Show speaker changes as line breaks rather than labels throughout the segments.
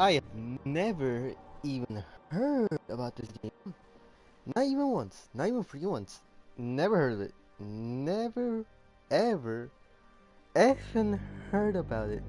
I have never even heard about this game. Not even once. Not even for you once. Never heard of it. Never, ever, even heard about it.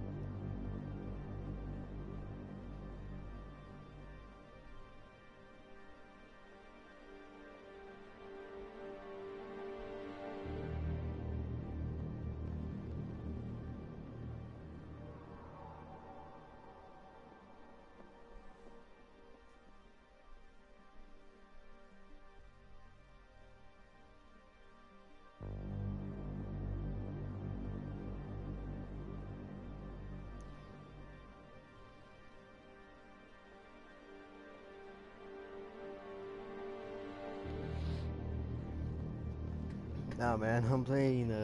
Nah, man, I'm playing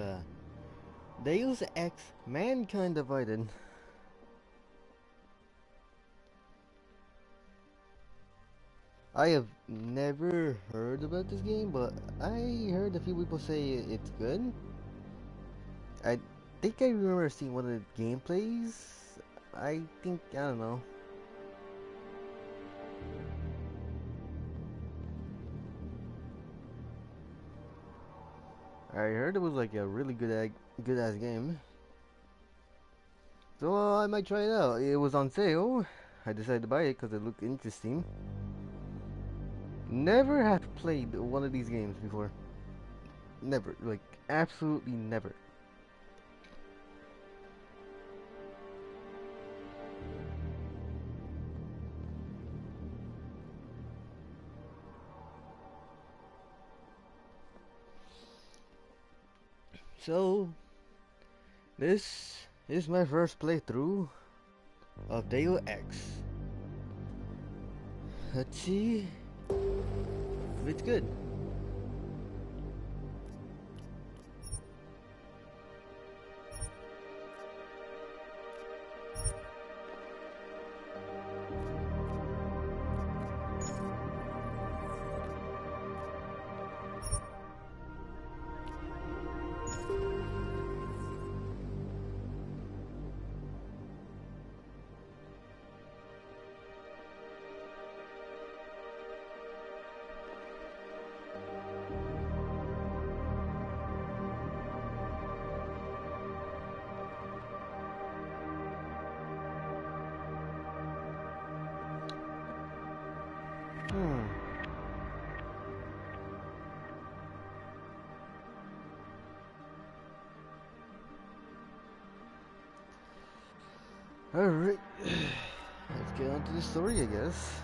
Deus Ex Mankind Divided. I have never heard about this game, but I heard a few people say it's good. I think I remember seeing one of the gameplays. I don't know. I heard it was like a really good ass game. So I might try it out. It was on sale. I decided to buy it because it looked interesting. Never have played one of these games before. Never. Like, absolutely never. So, this is my first playthrough of Deus Ex. Let's see if it's good. Hmm. Alright. Let's get on to the story, I guess.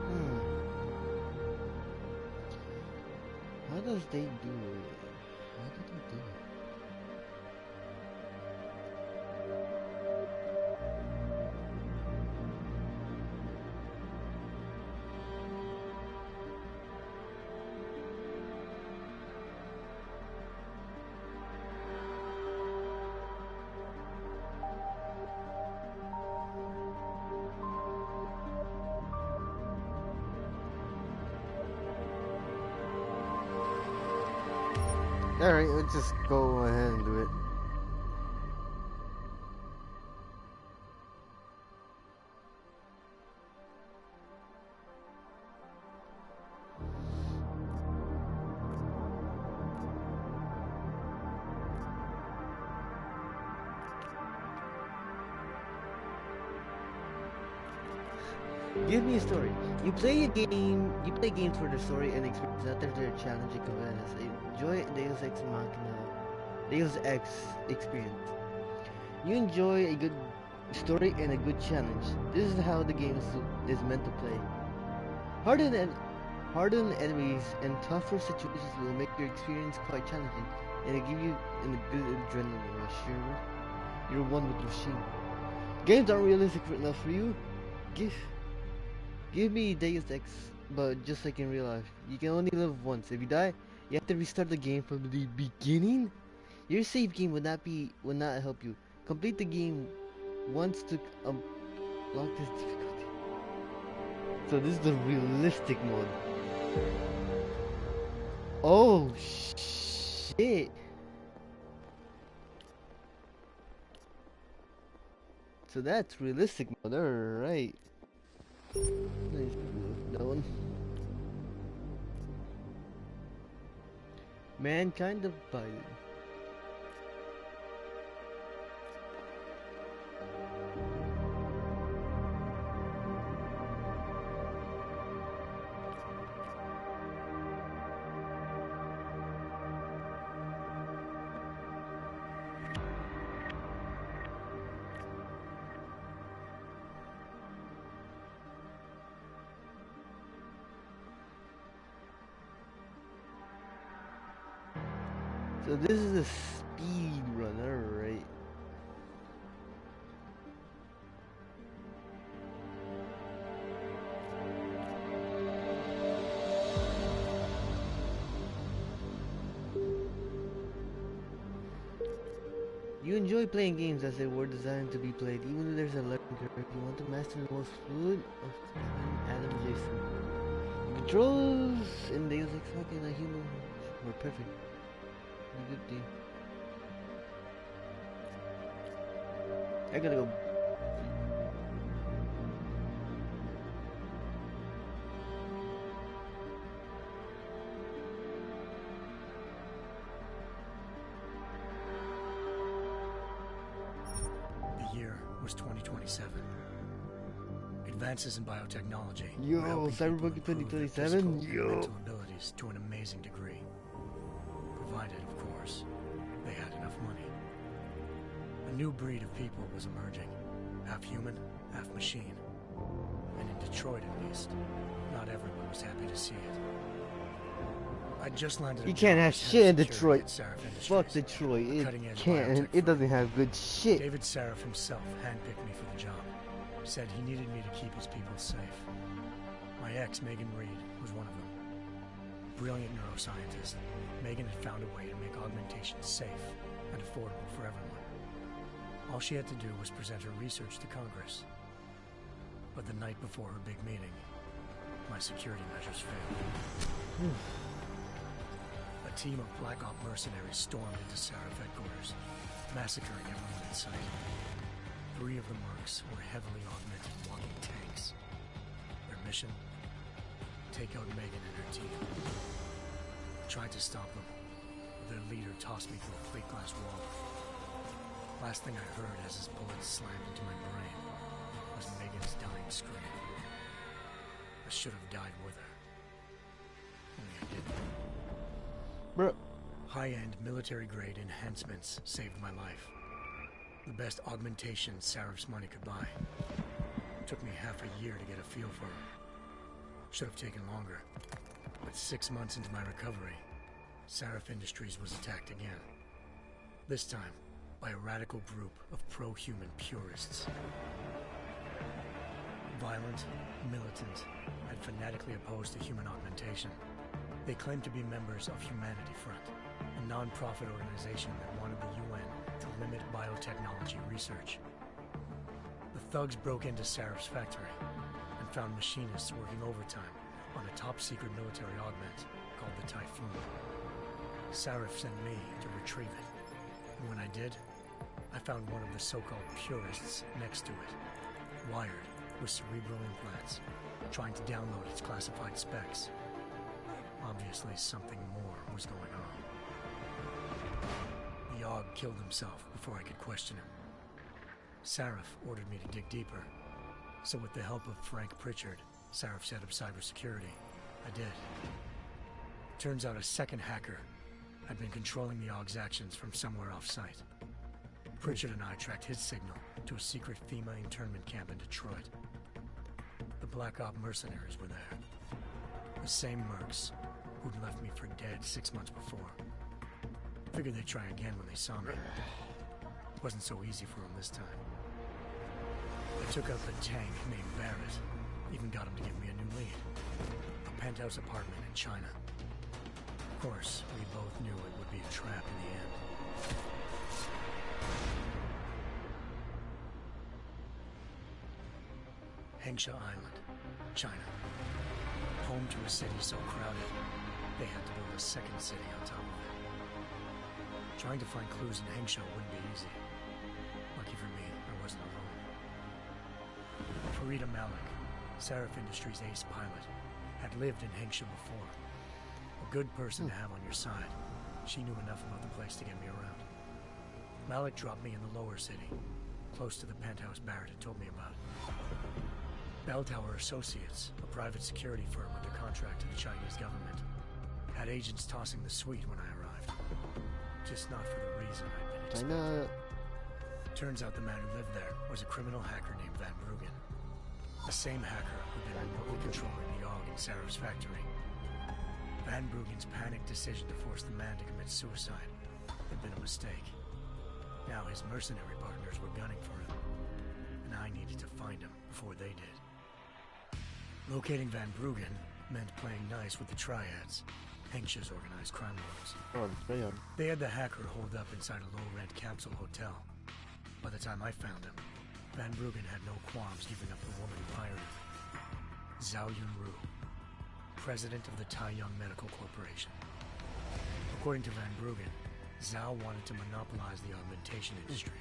Hmm. How does they do it? How do they do it? Alright, let's just go ahead and do it. Give me a story. You play games for the story and experience, not their challenging convenience. Enjoy Deus Ex experience. You enjoy a good story and a good challenge. This is how the game is meant to play. Hardened and hardened enemies and tougher situations will make your experience quite challenging, and it give you a good adrenaline rush. You're one with the machine. Games aren't realistic enough for you. Give Give me Deus Ex, but just like in real life. You can only live once. If you die, You have to restart the game from the beginning. Your save game would not help you. Complete the game once to unlock this difficulty. So this is the realistic mode. Oh shit! So that's realistic mode. Alright. Nice. That one. Mankind divided. So this is a speed run, alright. You enjoy playing games as they were designed to be played, even though there's a learning curve. You want to master the most fluid of Adam Jason. The controls in Deus Ex Machina human were perfect. A good game. I gotta go.
The year was 2027. Advances in biotechnology.
Yo, Cyberpunk 2027. Yo.
Mental abilities to an amazing degree. Provided, of course, they had enough money. A new breed of people was emerging. Half human, half machine. And in Detroit, at least, not everyone was happy to see it. I just landed.
You can't have shit in Detroit. Fuck Detroit. It can't. It doesn't have good shit.
David Sarif himself handpicked me for the job. Said he needed me to keep his people safe. My ex, Megan Reed, was one of them. Brilliant neuroscientist, Megan had found a way to make augmentation safe and affordable for everyone. All she had to do was present her research to Congress. But the night before her big meeting, my security measures failed. A team of Black Op mercenaries stormed into Sarif headquarters, massacring everyone in sight. 3 of the mercs were heavily augmented walking tanks. Their mission? Take out Megan and her team. I tried to stop them, but their leader tossed me through a plate glass wall. Last thing I heard as his bullets slammed into my brain was Megan's dying scream. I should have died with her. Only I didn't.
Bro.
High-end military-grade enhancements saved my life. The best augmentation Sarif's money could buy. Took me half a year to get a feel for her. Should have taken longer. But 6 months into my recovery, Sarif Industries was attacked again. This time, by a radical group of pro-human purists. Violent, militant, and fanatically opposed to human augmentation. They claimed to be members of Humanity Front, a non-profit organization that wanted the UN to limit biotechnology research. The thugs broke into Sarif's factory and found machinists working overtime on a top-secret military augment called the Typhoon. Sarif sent me to retrieve it, and when I did, I found one of the so-called purists next to it, wired with cerebral implants, trying to download its classified specs. Obviously, something more was going on. The AUG killed himself before I could question him. Sarif ordered me to dig deeper, so with the help of Frank Pritchard, Sarif's head of cybersecurity, I did. Turns out a second hacker had been controlling the AUG's actions from somewhere off-site. Pritchard and I tracked his signal to a secret FEMA internment camp in Detroit. The Black Op mercenaries were there. The same mercs who'd left me for dead 6 months before. Figured they'd try again when they saw me. Wasn't so easy for them this time. I took out the tank named Barrett. Even got him to give me a new lead. A penthouse apartment in China. course, we both knew it would be a trap in the end. Hengsha Island, China. Home to a city so crowded, they had to build a second city on top of it. Trying to find clues in Hengsha wouldn't be easy. Lucky for me, I wasn't alone. Farida Malik, Sarif Industries' ace pilot, had lived in Hengsha before. A good person to have on your side. She knew enough about the place to get me around. Malik dropped me in the lower city, close to the penthouse Barrett had told me about. Bell Tower Associates, a private security firm under contract to the Chinese government, had agents tossing the suite when I arrived. Just not for the reason I'd been expecting. Turns out the man who lived there was a criminal hacker named Van Bruggen. The same hacker who'd been remotely controlling the AUG in Sarah's factory. Van Bruggen's panicked decision to force the man to commit suicide had been a mistake. Now his mercenary partners were gunning for him, and I needed to find him before they did. Locating Van Bruggen meant playing nice with the Triads, Hengsha's organized crime lords. They had the hacker holed up inside a low-rent capsule hotel. By the time I found him, Van Bruggen had no qualms giving up the woman who hired him. Zhao Yunru, president of the Taiyang Medical Corporation. According to Van Bruggen, Zhao wanted to monopolize the augmentation industry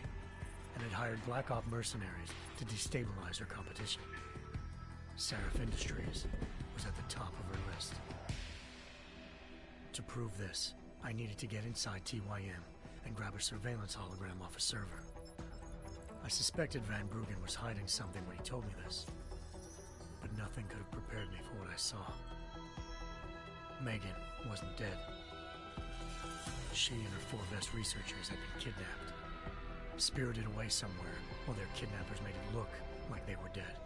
and had hired Black Op mercenaries to destabilize her competition. Sarif Industries was at the top of her list. To prove this, I needed to get inside TYM and grab a surveillance hologram off a server. I suspected Van Bruggen was hiding something when he told me this, but nothing could have prepared me for what I saw. Megan wasn't dead. She and her 4 best researchers had been kidnapped, spirited away somewhere while their kidnappers made it look like they were dead.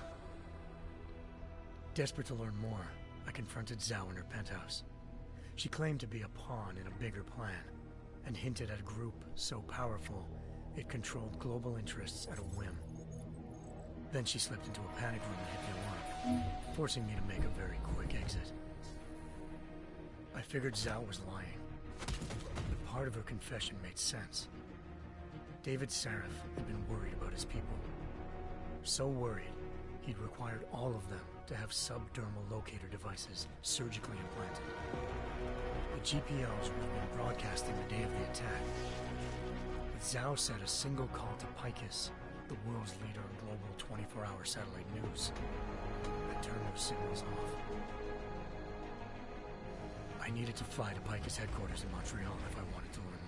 Desperate to learn more, I confronted Zhao in her penthouse. She claimed to be a pawn in a bigger plan, and hinted at a group so powerful it controlled global interests at a whim. Then she slipped into a panic room and hit the alarm, forcing me to make a very quick exit. I figured Zhao was lying, but part of her confession made sense. David Sarif had been worried about his people. So worried, he'd required all of them to have subdermal locator devices surgically implanted. The GPOs would have been broadcasting the day of the attack. But Zhao said a single call to Picus, the world's leader in global 24-hour satellite news, had turned those signals off. I needed to fly to Picus headquarters in Montreal if I wanted to learn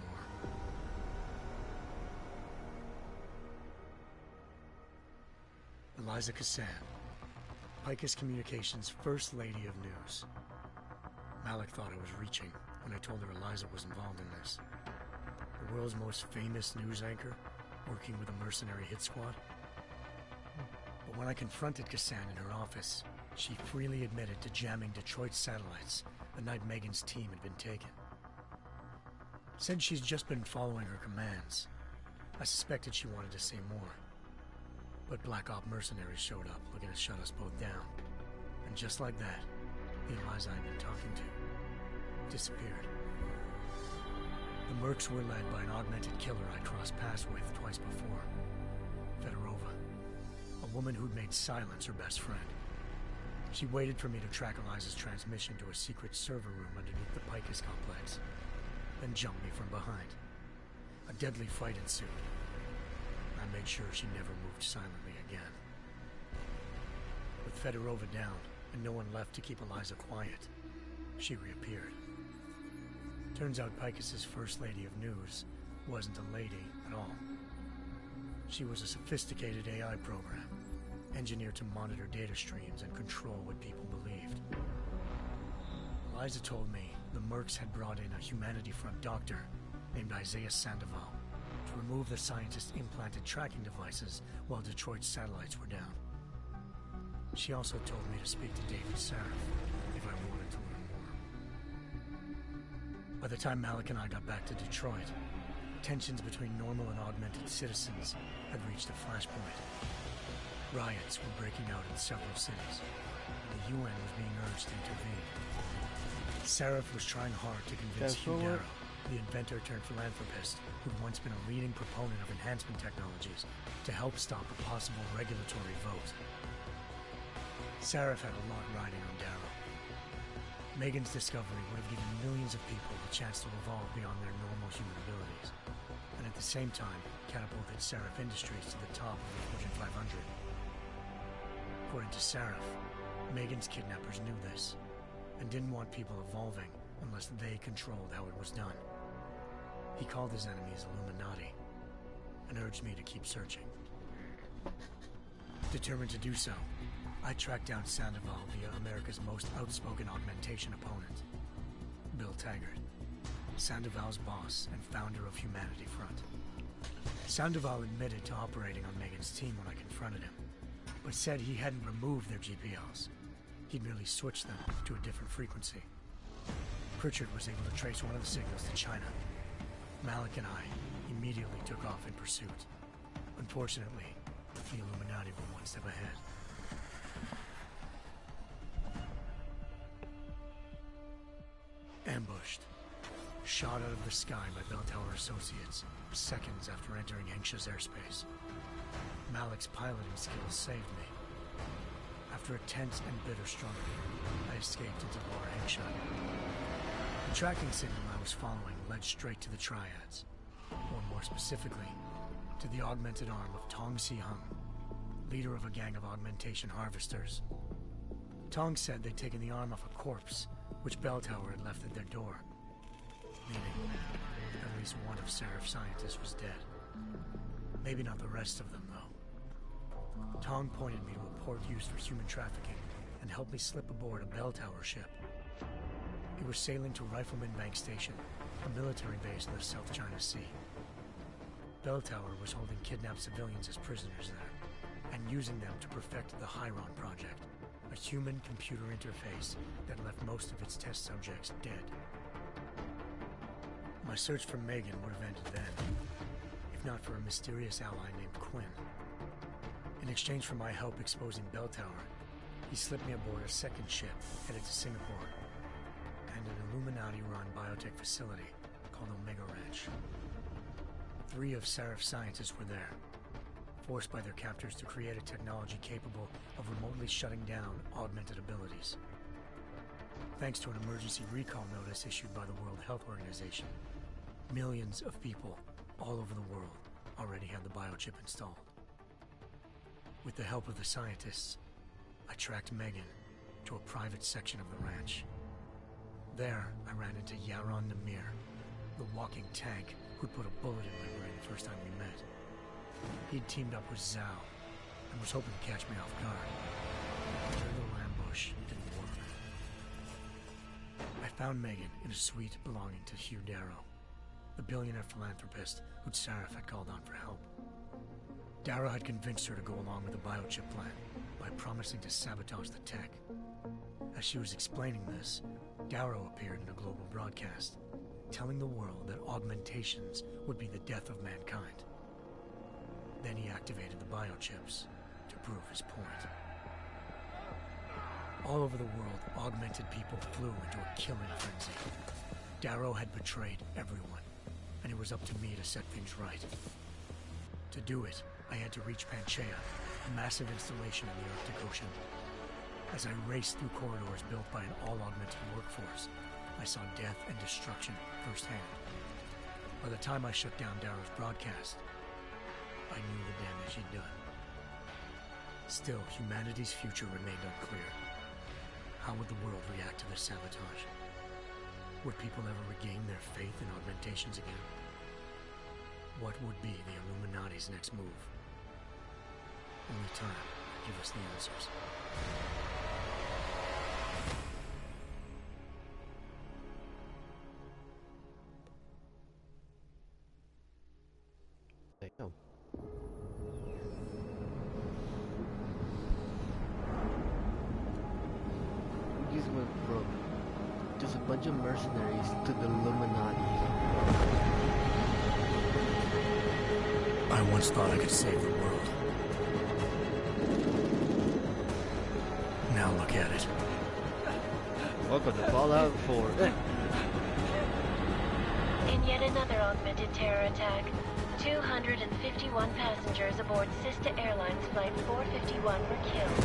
more. Eliza Cassan, Picus Communications' First Lady of News. Malik thought I was reaching when I told her Eliza was involved in this. The world's most famous news anchor, working with a mercenary hit squad. But when I confronted Cassan in her office, she freely admitted to jamming Detroit's satellites the night Megan's team had been taken. Said she's just been following her commands. I suspected she wanted to say more. But Black Op mercenaries showed up looking to shut us both down. And just like that, the Eliza I'd been talking to disappeared. The mercs were led by an augmented killer I'd crossed paths with twice before. Fedorova, a woman who'd made silence her best friend. She waited for me to track Eliza's transmission to a secret server room underneath the Picus complex, then jumped me from behind. A deadly fight ensued. I made sure she never moved silently again. With Fedorova down and no one left to keep Eliza quiet, she reappeared. Turns out Picus's First Lady of News wasn't a lady at all. She was a sophisticated AI program, engineered to monitor data streams and control what people believed. Eliza told me the mercs had brought in a Humanity Front doctor named Isaiah Sandoval to remove the scientist's implanted tracking devices while Detroit's satellites were down. She also told me to speak to David Sarif if I wanted to learn more. By the time Malik and I got back to Detroit, tensions between normal and augmented citizens had reached a flashpoint. Riots were breaking out in several cities, and the UN was being urged to intervene. Seraph was trying hard to convince
Fast
Hugh
forward.
Darrow, the inventor turned philanthropist who'd once been a leading proponent of enhancement technologies, to help stop a possible regulatory vote. Seraph had a lot riding on Darrow. Megan's discovery would have given millions of people the chance to evolve beyond their normal human abilities, and at the same time catapulted Seraph Industries to the top of the Fortune 500. According to Seraph, Megan's kidnappers knew this, and didn't want people evolving unless they controlled how it was done. He called his enemies Illuminati, and urged me to keep searching. Determined to do so, I tracked down Sandoval via America's most outspoken augmentation opponent, Bill Taggart, Sandoval's boss and founder of Humanity Front. Sandoval admitted to operating on Megan's team when I confronted him, but said he hadn't removed their GPLs. He'd merely switched them to a different frequency. Pritchard was able to trace one of the signals to China. Malik and I immediately took off in pursuit. Unfortunately, the Illuminati were one step ahead. Ambushed. Shot out of the sky by Bell Tower Associates, seconds after entering Hengsha's airspace. Malik's piloting skills saved me. After a tense and bitter struggle, I escaped into Lower Hengsha. The tracking signal I was following led straight to the Triads, or more specifically, to the augmented arm of Tong Si-hung, leader of a gang of augmentation harvesters. Tong said they'd taken the arm off a corpse, which Bell Tower had left at their door, meaning at least one of Seraph's scientists was dead. Maybe not the rest of them, though. Tong pointed me to a port used for human trafficking and helped me slip aboard a Bell Tower ship. It was sailing to Rifleman Bank Station, a military base in the South China Sea. Bell Tower was holding kidnapped civilians as prisoners there, and using them to perfect the Hyron Project, a human-computer interface that left most of its test subjects dead. My search for Megan would have ended then, if not for a mysterious ally named Quinn. In exchange for my help exposing Bell Tower, he slipped me aboard a second ship headed to Singapore, and an Illuminati-run biotech facility called Omega Ranch. 3 of Seraph's scientists were there, forced by their captors to create a technology capable of remotely shutting down augmented abilities. Thanks to an emergency recall notice issued by the World Health Organization, millions of people all over the world already had the biochip installed. With the help of the scientists, I tracked Megan to a private section of the ranch. There, I ran into Yaron Namir, the walking tank who'd put a bullet in my brain the first time we met. He'd teamed up with Zhao and was hoping to catch me off guard. But their little ambush didn't work. I found Megan in a suite belonging to Hugh Darrow, the billionaire philanthropist who'd Seraph had called on for help. Darrow had convinced her to go along with the biochip plan by promising to sabotage the tech. As she was explaining this, Darrow appeared in a global broadcast, telling the world that augmentations would be the death of mankind. Then he activated the biochips to prove his point. All over the world, augmented people flew into a killing frenzy. Darrow had betrayed everyone, and it was up to me to set things right. To do it, I had to reach Panchaea, a massive installation in the Arctic Ocean. As I raced through corridors built by an all-augmented workforce, I saw death and destruction firsthand. By the time I shut down Darrow's broadcast, I knew the damage he'd done. Still, humanity's future remained unclear. How would the world react to this sabotage? Would people ever regain their faith in augmentations again? What would be the Illuminati's next move? Only time could give us the answers.
Damn. These went broke. Just a bunch of mercenaries to the Illuminati.
I once thought I could save the world. Now look at it.
Welcome to Fallout 4.
In yet another augmented terror attack, 251 passengers aboard Sister Airlines Flight 451 were killed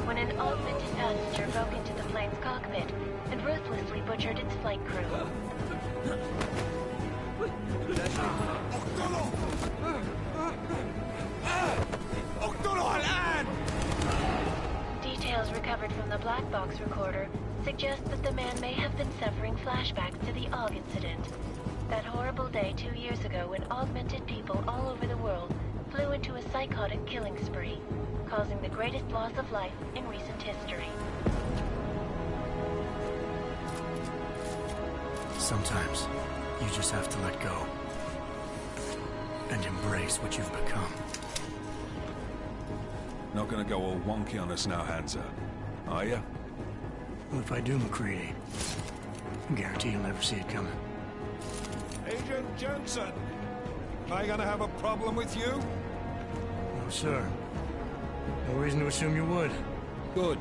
when an augmented passenger broke into the plane's cockpit and ruthlessly butchered its flight crew. Details recovered from the black box recorder suggest that the man may have been suffering flashbacks to the AUG incident. That horrible day 2 years ago when augmented people all over the world flew into a psychotic killing spree, causing the greatest loss of life in recent history.
Sometimes, you just have to let go. And embrace what you've become.
Not gonna go all wonky on us now, Hansa, are you?
Well, if I do, McCready, I guarantee you'll never see it coming.
Agent Jensen! Am I gonna have a problem with you?
No, sir. No reason to assume you would.
Good.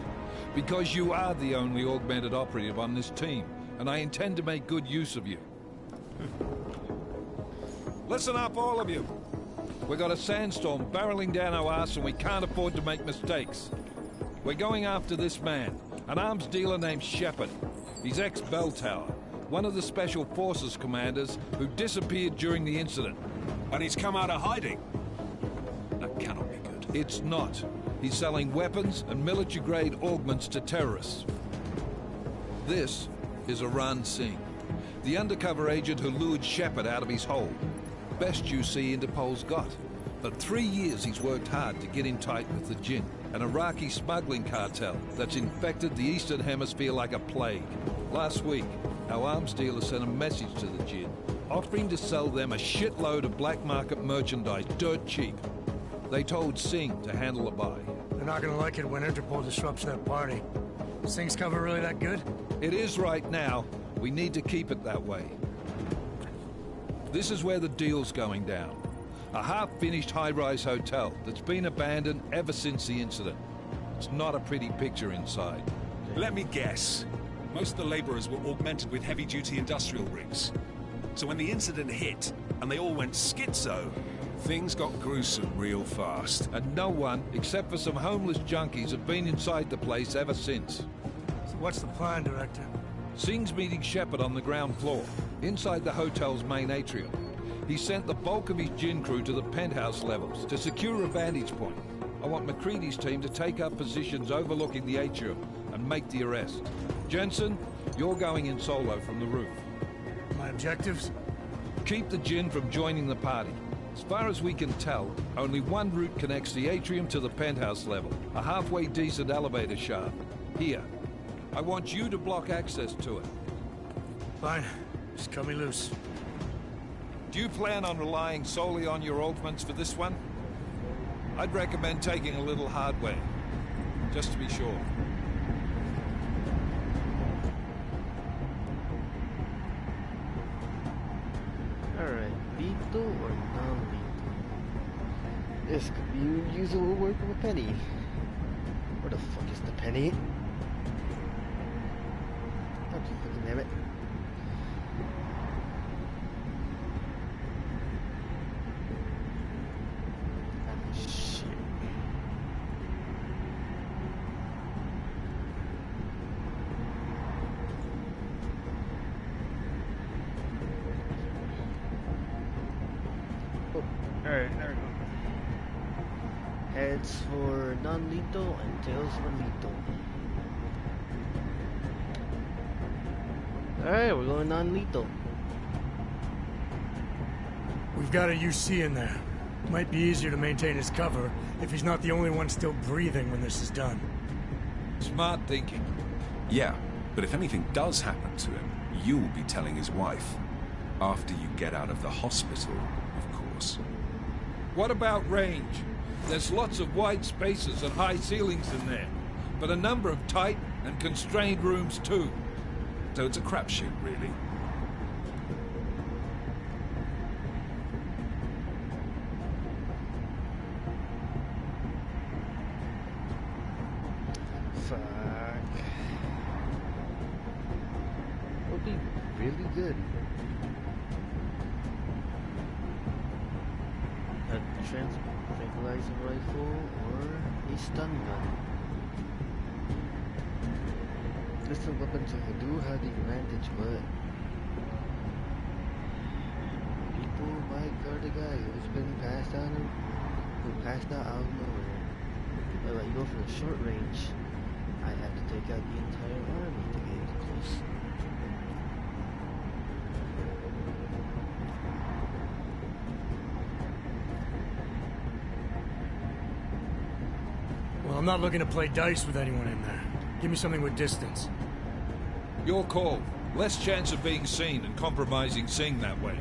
Because you are the only augmented operative on this team, and I intend to make good use of you. Listen up, all of you. We got a sandstorm barreling down our arse and we can't afford to make mistakes. We're going after this man, an arms dealer named Shepard. He's ex-Bell Tower, one of the Special Forces commanders who disappeared during the incident.
And he's come out of hiding. That cannot be good.
It's not. He's selling weapons and military-grade augments to terrorists. This is Aran Singh, the undercover agent who lured Shepard out of his hole. Best you see Interpol's got. For 3 years he's worked hard to get in tight with the Jinn, an Iraqi smuggling cartel that's infected the Eastern Hemisphere like a plague. Last week, our arms dealer sent a message to the Jinn, offering to sell them a shitload of black market merchandise dirt cheap. They told Singh to handle the buy.
They're not gonna like it when Interpol disrupts that party. Is Singh's cover really that good?
It is right now. We need to keep it that way. This is where the deal's going down. A half-finished high-rise hotel that's been abandoned ever since the incident. It's not a pretty picture inside.
Let me guess. Most of the laborers were augmented with heavy-duty industrial rigs. So when the incident hit, and they all went schizo, things got gruesome real fast.
And no one, except for some homeless junkies, have been inside the place ever since.
So what's the plan, Director?
Singh's meeting Shepard on the ground floor, inside the hotel's main atrium. He sent the bulk of his Jinn crew to the penthouse levels to secure a vantage point. I want McCready's team to take up positions overlooking the atrium and make the arrest. Jensen, you're going in solo from the roof.
My objectives?
Keep the Jinn from joining the party. As far as we can tell, only one route connects the atrium to the penthouse level, a halfway decent elevator shaft. Here. I want you to block access to it.
Fine. Just cut me loose.
Do you plan on relying solely on your augments for this one? I'd recommend taking a little hardware, just to be sure.
Alright, lethal or non-lethal? This could be usable work of a penny. Where the fuck is the penny? God fucking damn it. Shit. Oh, alright, there we go. Heads for non-lethal and tails for lethal. Alright, we're going non-lethal.
We've got a UC in there. Might be easier to maintain his cover if he's not the only one still breathing when this is done.
Smart thinking.
Yeah, but if anything does happen to him, you'll be telling his wife. After you get out of the hospital, of course.
What about range? There's lots of wide spaces and high ceilings in there, but a number of tight and constrained rooms too.
So it's a crapshoot, really.
Fuck. tranquilizer rifle or a stun gun. Different weapons do have the advantage, but people might guard a guy who's been passed out out of nowhere. But like go for the short range, I have to take out the entire army to get close.
Well, I'm not looking to play dice with anyone in there. Give me something with distance.
Your call. Less chance of being seen and compromising Singh that way.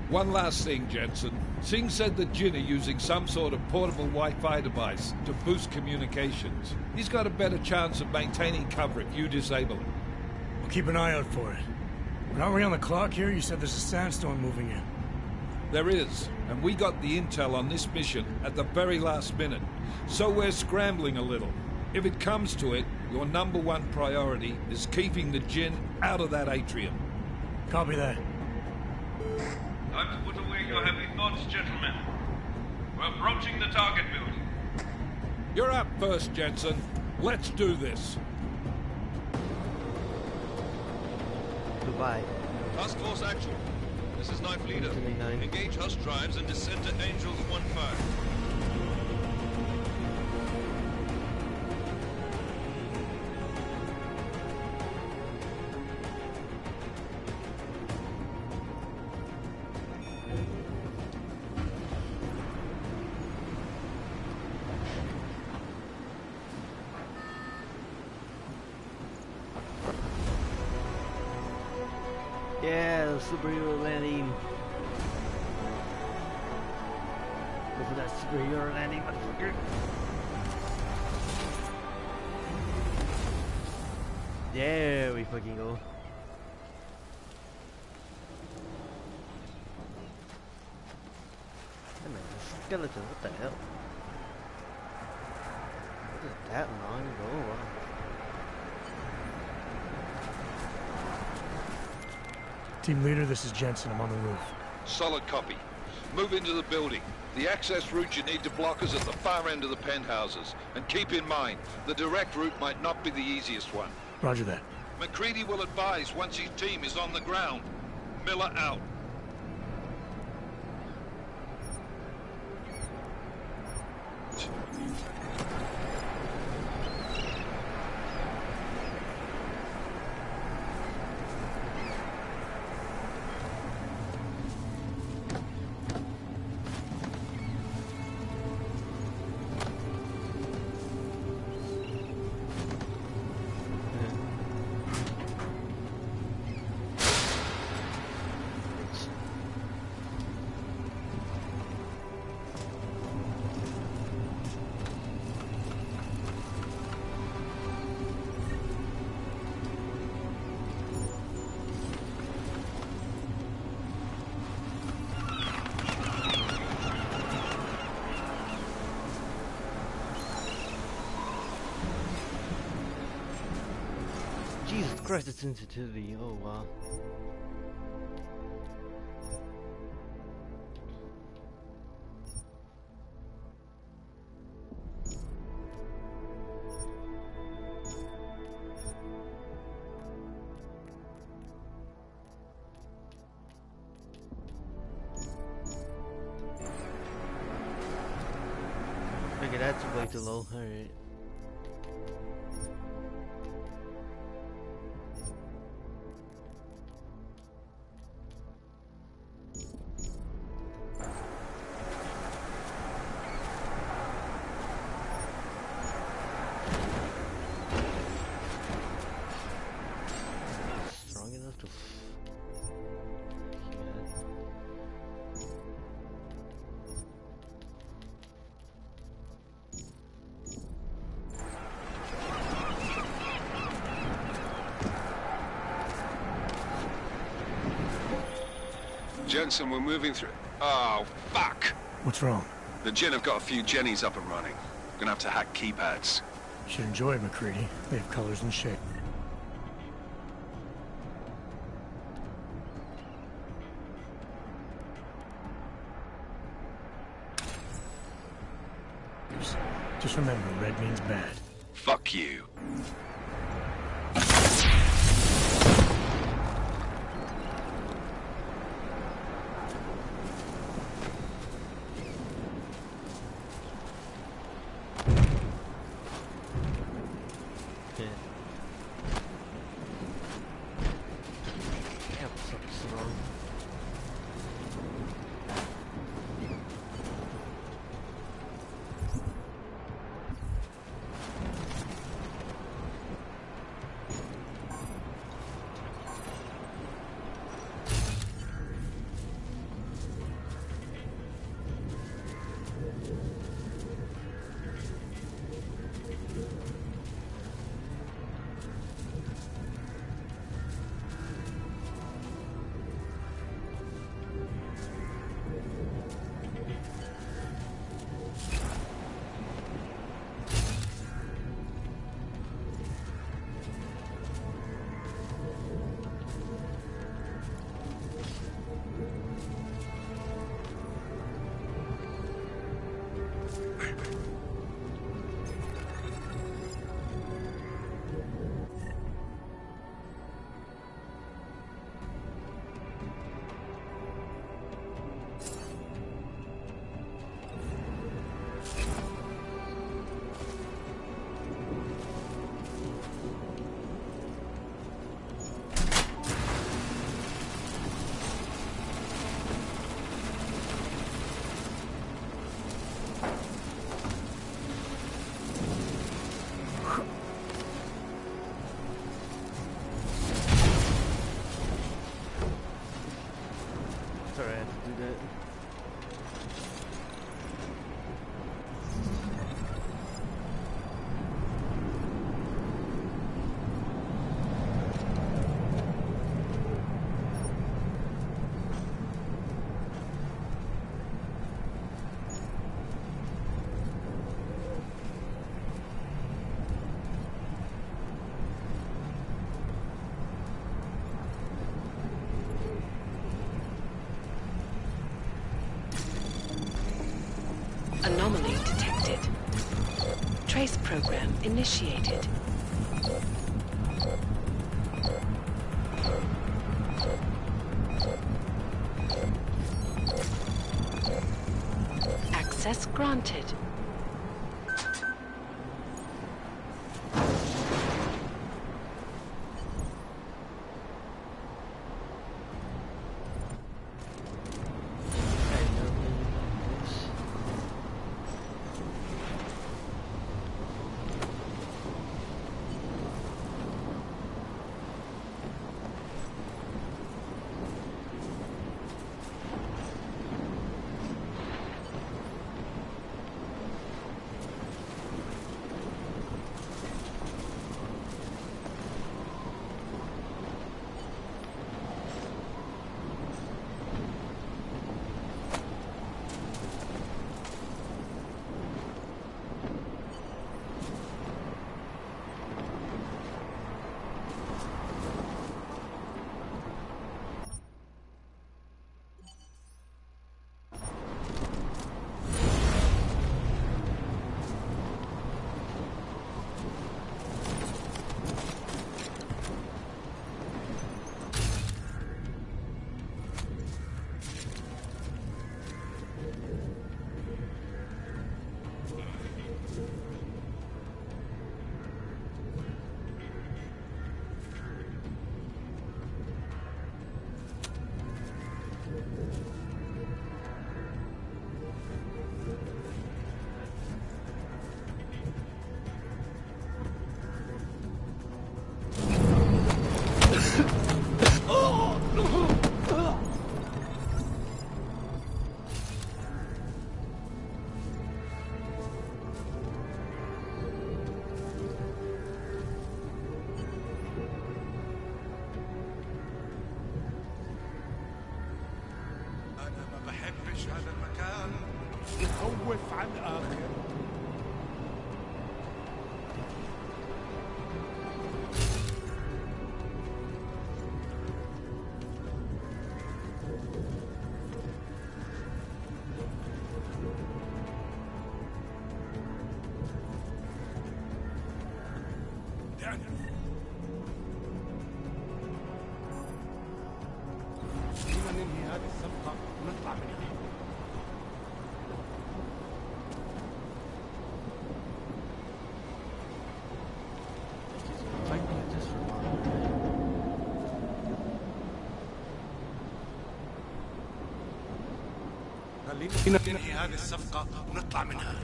One last thing, Jensen. Singh said that Jin are using some sort of portable Wi-Fi device to boost communications. He's got a better chance of maintaining cover if you disable it.
We'll keep an eye out for it. But aren't we on the clock here? You said there's a sandstorm moving in.
There is, and we got the intel on this mission at the very last minute. So we're scrambling a little. If it comes to it, your #1 priority is keeping the Jin out of that atrium.
Copy that.
Time to put away your heavy thoughts, gentlemen. We're approaching the target building.
You're up first, Jensen. Let's do this.
Goodbye.
Task Force action. This is Knife Leader.
29.
Engage Hush drives and descend to Angels 1-5.
Yeah, superhero landing. Go for that superhero landing, motherfucker. There we fucking go. Hey man, a skeleton, what the hell? What is that long ago? Wow.
Team leader, this is Jensen. I'm on the roof.
Solid copy. Move into the building. The access route you need to block is at the far end of the penthouses. And keep in mind, the direct route might not be the easiest one.
Roger that.
McCready will advise once his team is on the ground. Miller out.
Jesus Christ, it's sensitivity. Oh wow. Okay, that's way too low. Alright. Strong enough to
Jensen, we're moving through. Oh, fuck!
What's wrong?
The Jin have got a few Jennies up and running. We're gonna have to hack keypads.
Should enjoy it, McCready. They have colors and shape. colors. Just remember, red means bad.
Fuck you.
Okay. Damn, something's wrong. Sorry, I had to do that.
Anomaly detected. Trace program initiated. Access granted.
هذا المكان يخوف عن آخر. ننهي هذه الصفقة ونطلع منها. خلينا ننهي هذه الصفقة ونطلع منها.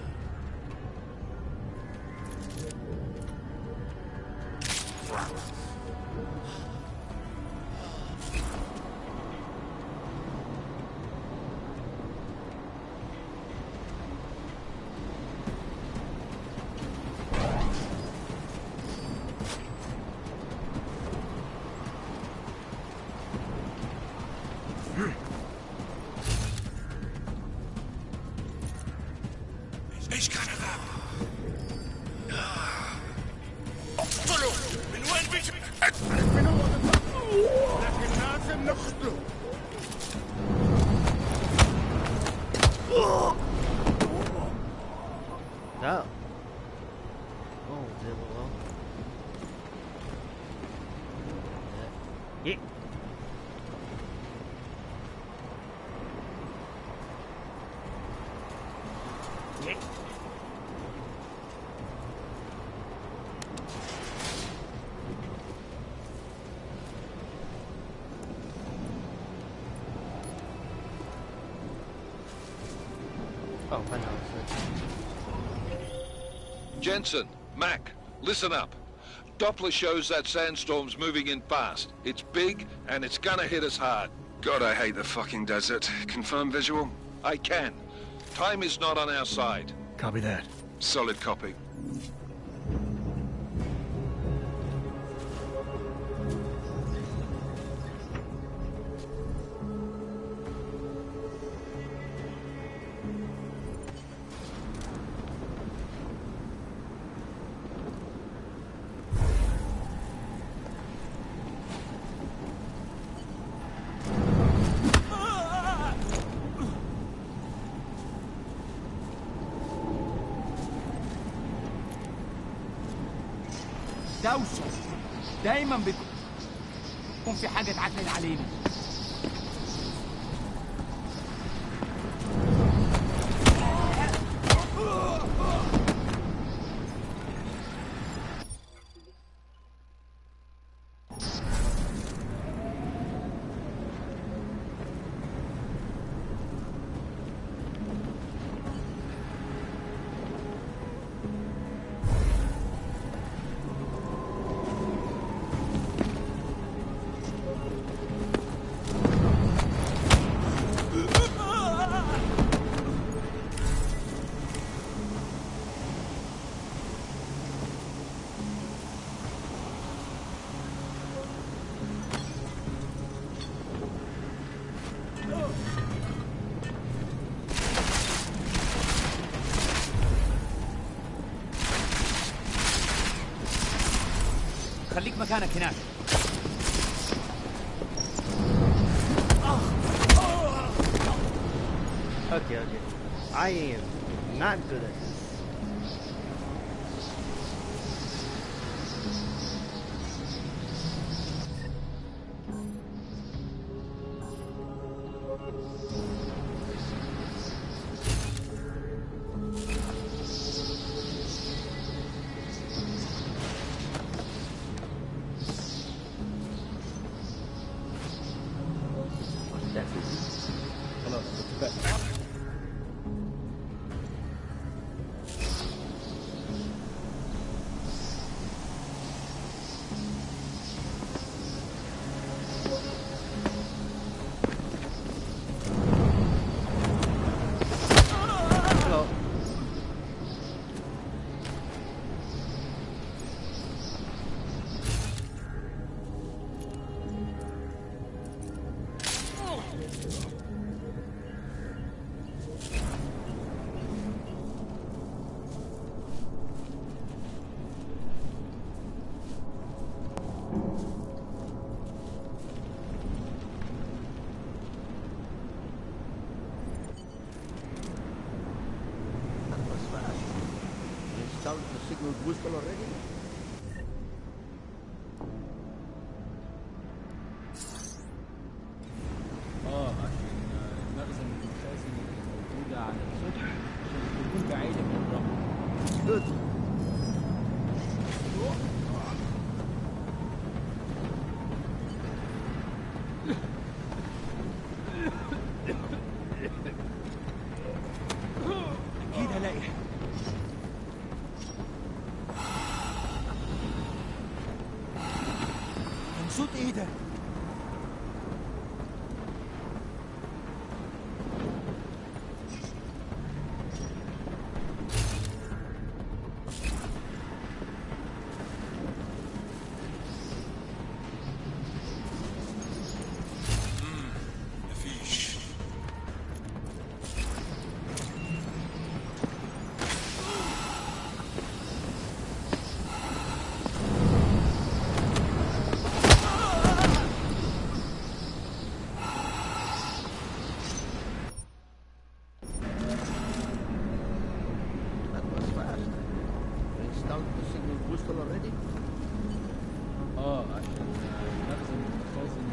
ايش كان هذا؟ اقتله! من وين بيجي؟
من هو بالضبط؟ لكن لازم نقتله.
No. Oh, did it well. Yeah. Yeah. Oh, I know.
Jensen, Mac, listen up. Doppler shows that sandstorm's moving in fast. It's big, and it's gonna hit us hard.
God, I hate the fucking desert. Confirm visual?
I can. Time is not on our side.
Copy that.
Solid copy.
دوشة دايما بيكون في حاجة تعكنن علينا. خليك مكانك هناك.
Okay. I am not good at this.
The signal whistle already? Good.
أكيد هلاقي. كان صوت إيه ده؟
مفيش.
That was fast. You installed the signal booster already?
عشان نخزن المخازن.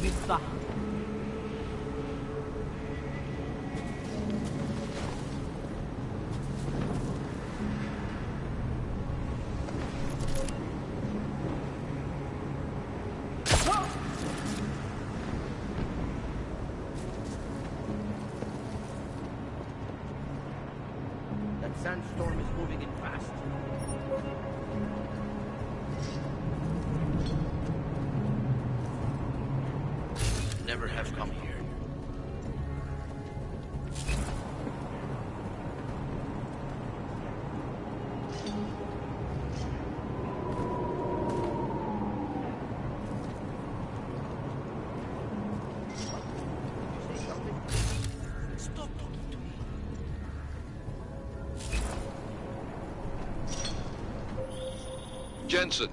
مش صح.
That sandstorm is moving in fast. Never have come here. Say something? Stop talking to me.
Jensen,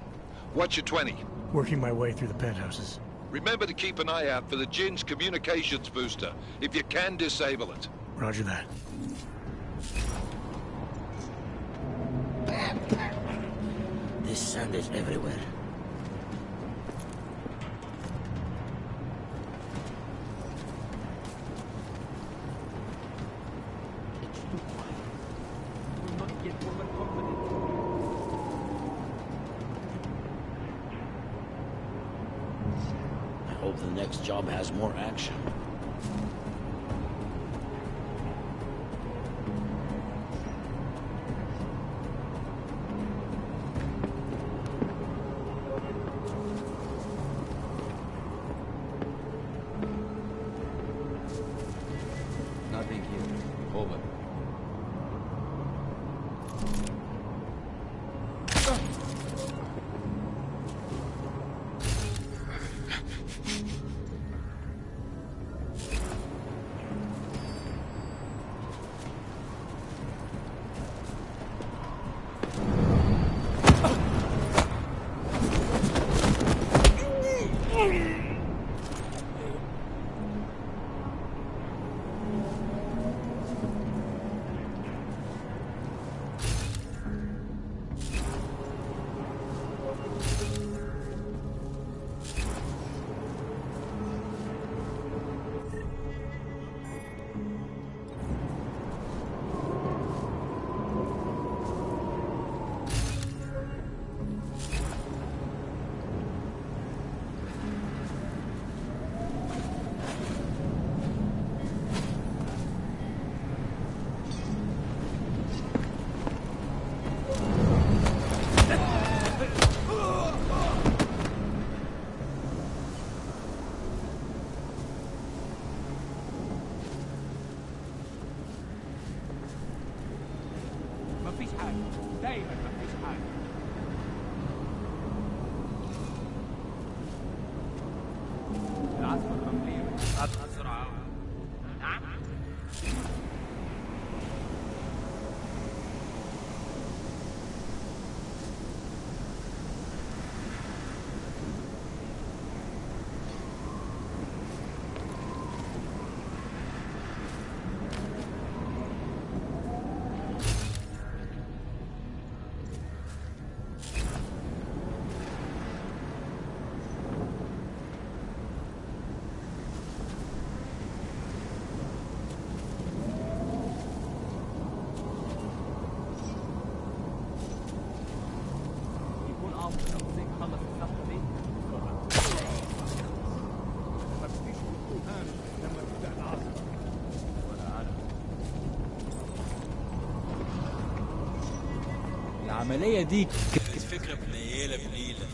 what's your 20?
Working my way through the penthouses.
Remember to keep an eye out for the Jin's communications booster. If you can, disable it.
Roger that.
This sand is everywhere. It's too quiet. Do not get overconfident. I hope the next job has more action.
Nothing here. Over.
مفيش حاجة. دايما مفيش حاجة. العاصفة الرملية بتتحرك بسرعة أوي. نعم؟ العملية دي كانت فكرة بنيلة بنيلة.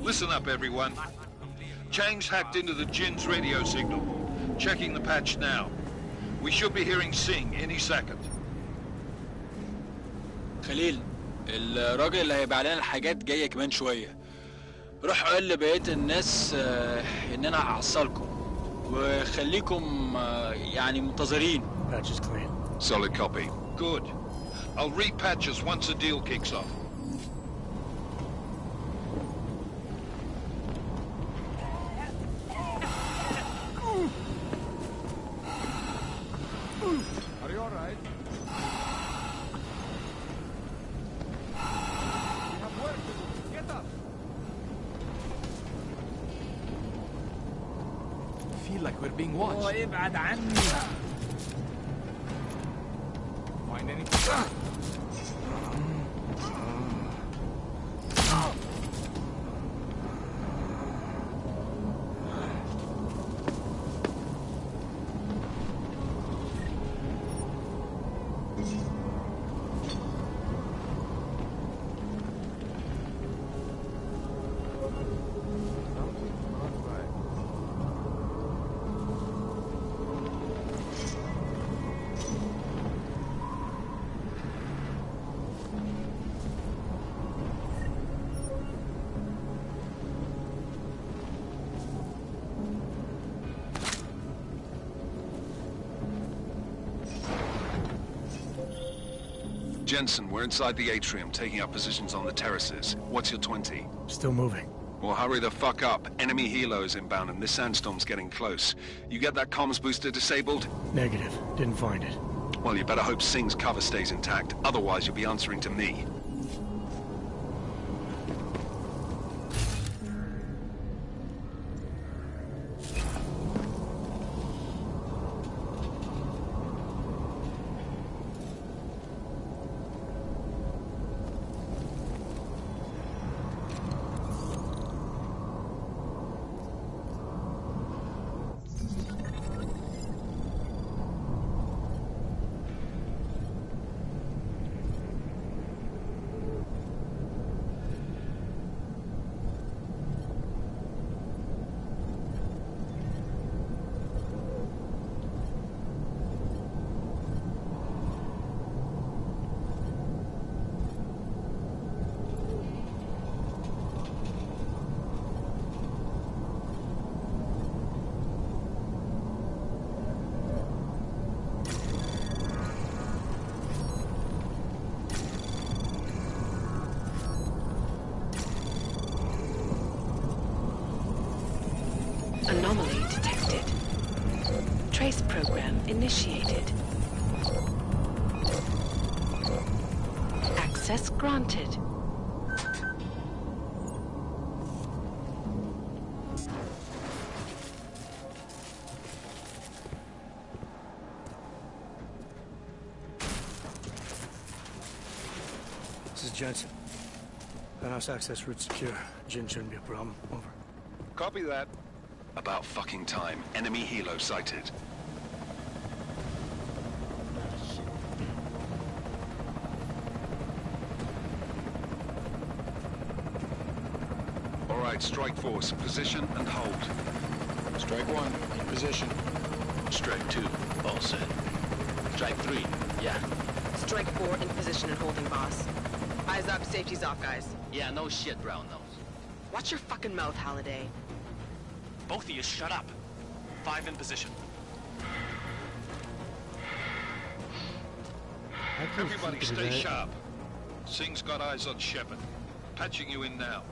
Listen up, everyone. Chang's hacked into the Jin's radio signal. Checking the patch now. We should be hearing Sing any second.
خليل، الراجل اللي هيبيع لنا الحاجات جاية كمان شوية. روح قول لبقية الناس إن أنا هحصلكم وخليكم يعني منتظرين.
Patch is clean.
Solid copy. Good. I'll repatch us once the deal kicks off.
Are you all right? We have work to do. Get up.
I feel like we're being watched.
ابعد عني.
Find anything?
Jensen, we're inside the atrium, taking up positions on the terraces. What's your 20?
Still moving.
Well, hurry the fuck up. Enemy helo is inbound and this sandstorm's getting close. You get that comms booster disabled?
Negative. Didn't find it.
Well, you better hope Singh's cover stays intact. Otherwise, you'll be answering to me.
Anomaly detected. Trace program initiated. Access granted.
This is Jensen. Penthouse access route secure. Jin shouldn't be a problem. Over.
Copy that. About fucking time. Enemy helo sighted. All right, strike force. Position and hold.
Strike 1, in position.
Strike 2, all set. Strike 3, yeah.
Strike 4, in position and holding, boss. Eyes up, safety's off, guys.
Yeah, no shit, Brown Nose.
Watch your fucking mouth, Halliday.
Both of you shut up. 5 in position.
Everybody stay sharp. Singh's got eyes on Shepard. Patching you in now.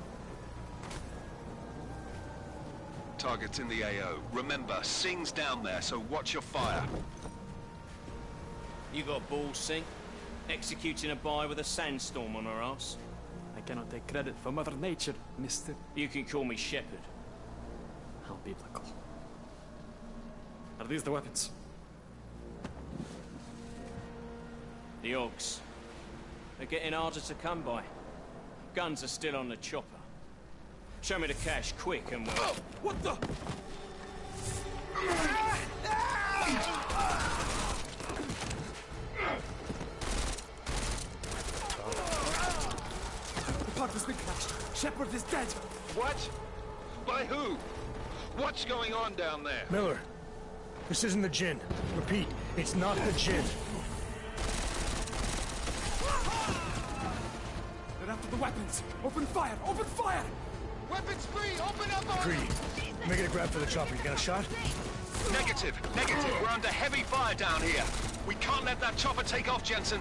Target's in the AO. Remember, Singh's down there, so watch your fire.
You got balls, Singh? Executing a buy with a sandstorm on our ass?
I cannot take credit for Mother Nature, mister.
You can call me Shepard.
How biblical. Are these the weapons?
The Ogs. They're getting harder to come by. Guns are still on the chopper. Show me the cash, quick, and we'll...
Oh, what the? The part has been crashed. Shepard is dead.
What? By who? What's going on down there?
Miller, this isn't the Jinn. Repeat, it's not the Jinn.
They're after the weapons. Open fire! Open fire!
Weapons free! Open up on
Greedy, make it a grab for the chopper. You got a shot?
Negative. We're under heavy fire down here. We can't let that chopper take off, Jensen.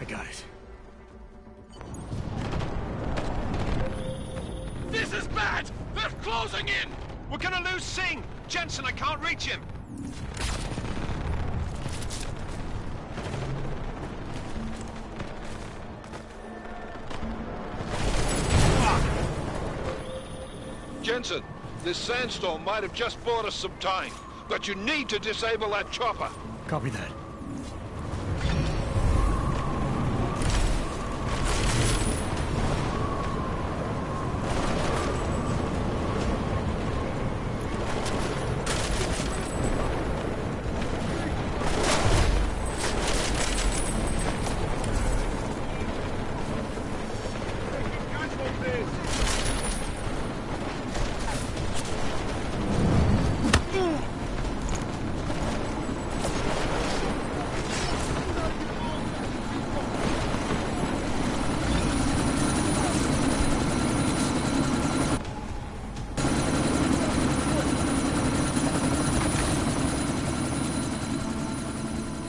I got it.
This is bad! They're closing in! We're gonna lose Singh! Jensen, I can't reach him!
Jensen, this sandstorm might have just bought us some time, but you need to disable that chopper.
Copy that.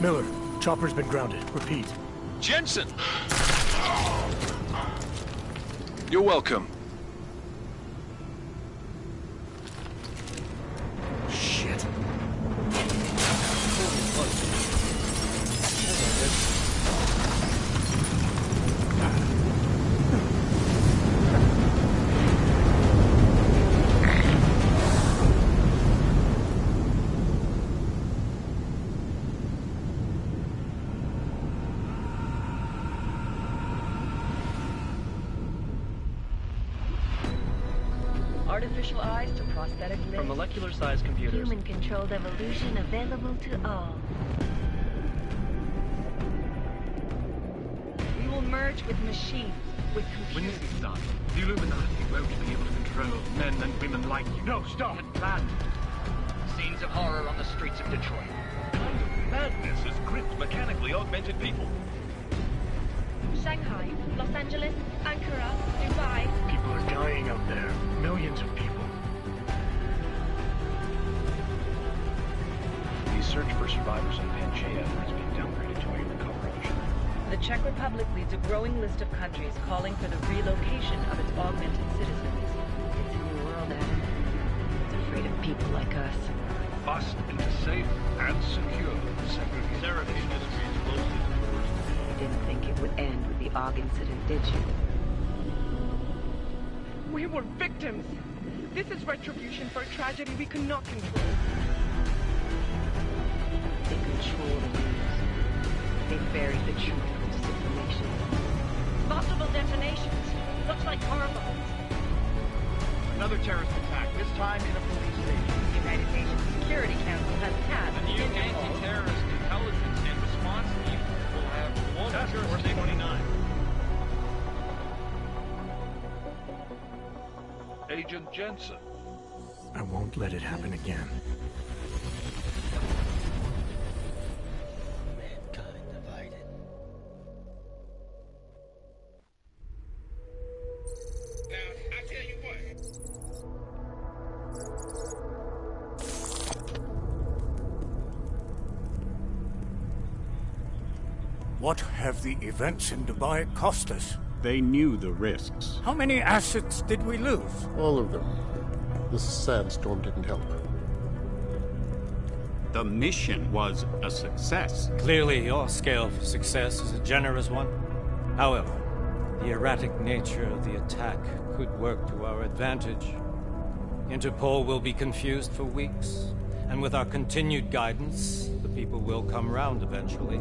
Miller, chopper's been grounded. Repeat.
Jensen! You're welcome.
Shit.
Artificial eyes to prosthetic limbs.
From molecular-sized computers.
Human-controlled evolution available to all.
We will merge with machines, with
When
computers.
this is done, the Illuminati won't be able to control men and women like you.
No, stop! Planned. Scenes of horror on the streets of Detroit.
Kind of madness has gripped mechanically augmented people.
Shanghai, Los Angeles, Ankara, Dubai.
People are dying out there. Millions of people.
The search for survivors in Pangaea has been downgraded to a recovery mission.
The Czech Republic leads a growing list of countries calling for the relocation of its augmented citizens.
It's a new world, Adam. It's afraid of people like us.
Bust into safe and secure segregation.
You didn't think it would end with the AUG incident, did you?
We were victims. This is retribution for a tragedy we cannot control.
They control the news. They buried the truth from disinformation.
Multiple detonations. Looks like car bombs.
Another terrorist attack, this time in a police station.
The United Nations Security Council has passed
The new anti-terrorist intelligence and response team will have one Task Force 29.
Agent Jensen.
I won't let it happen again.
Mankind divided.
What have the events in Dubai cost us?
They knew the risks.
How many assets did we lose?
All of them. This sandstorm didn't help.
The mission was a success.
Clearly, your scale for success is a generous one. However, the erratic nature of the attack could work to our advantage. Interpol will be confused for weeks, and with our continued guidance, the people will come round eventually.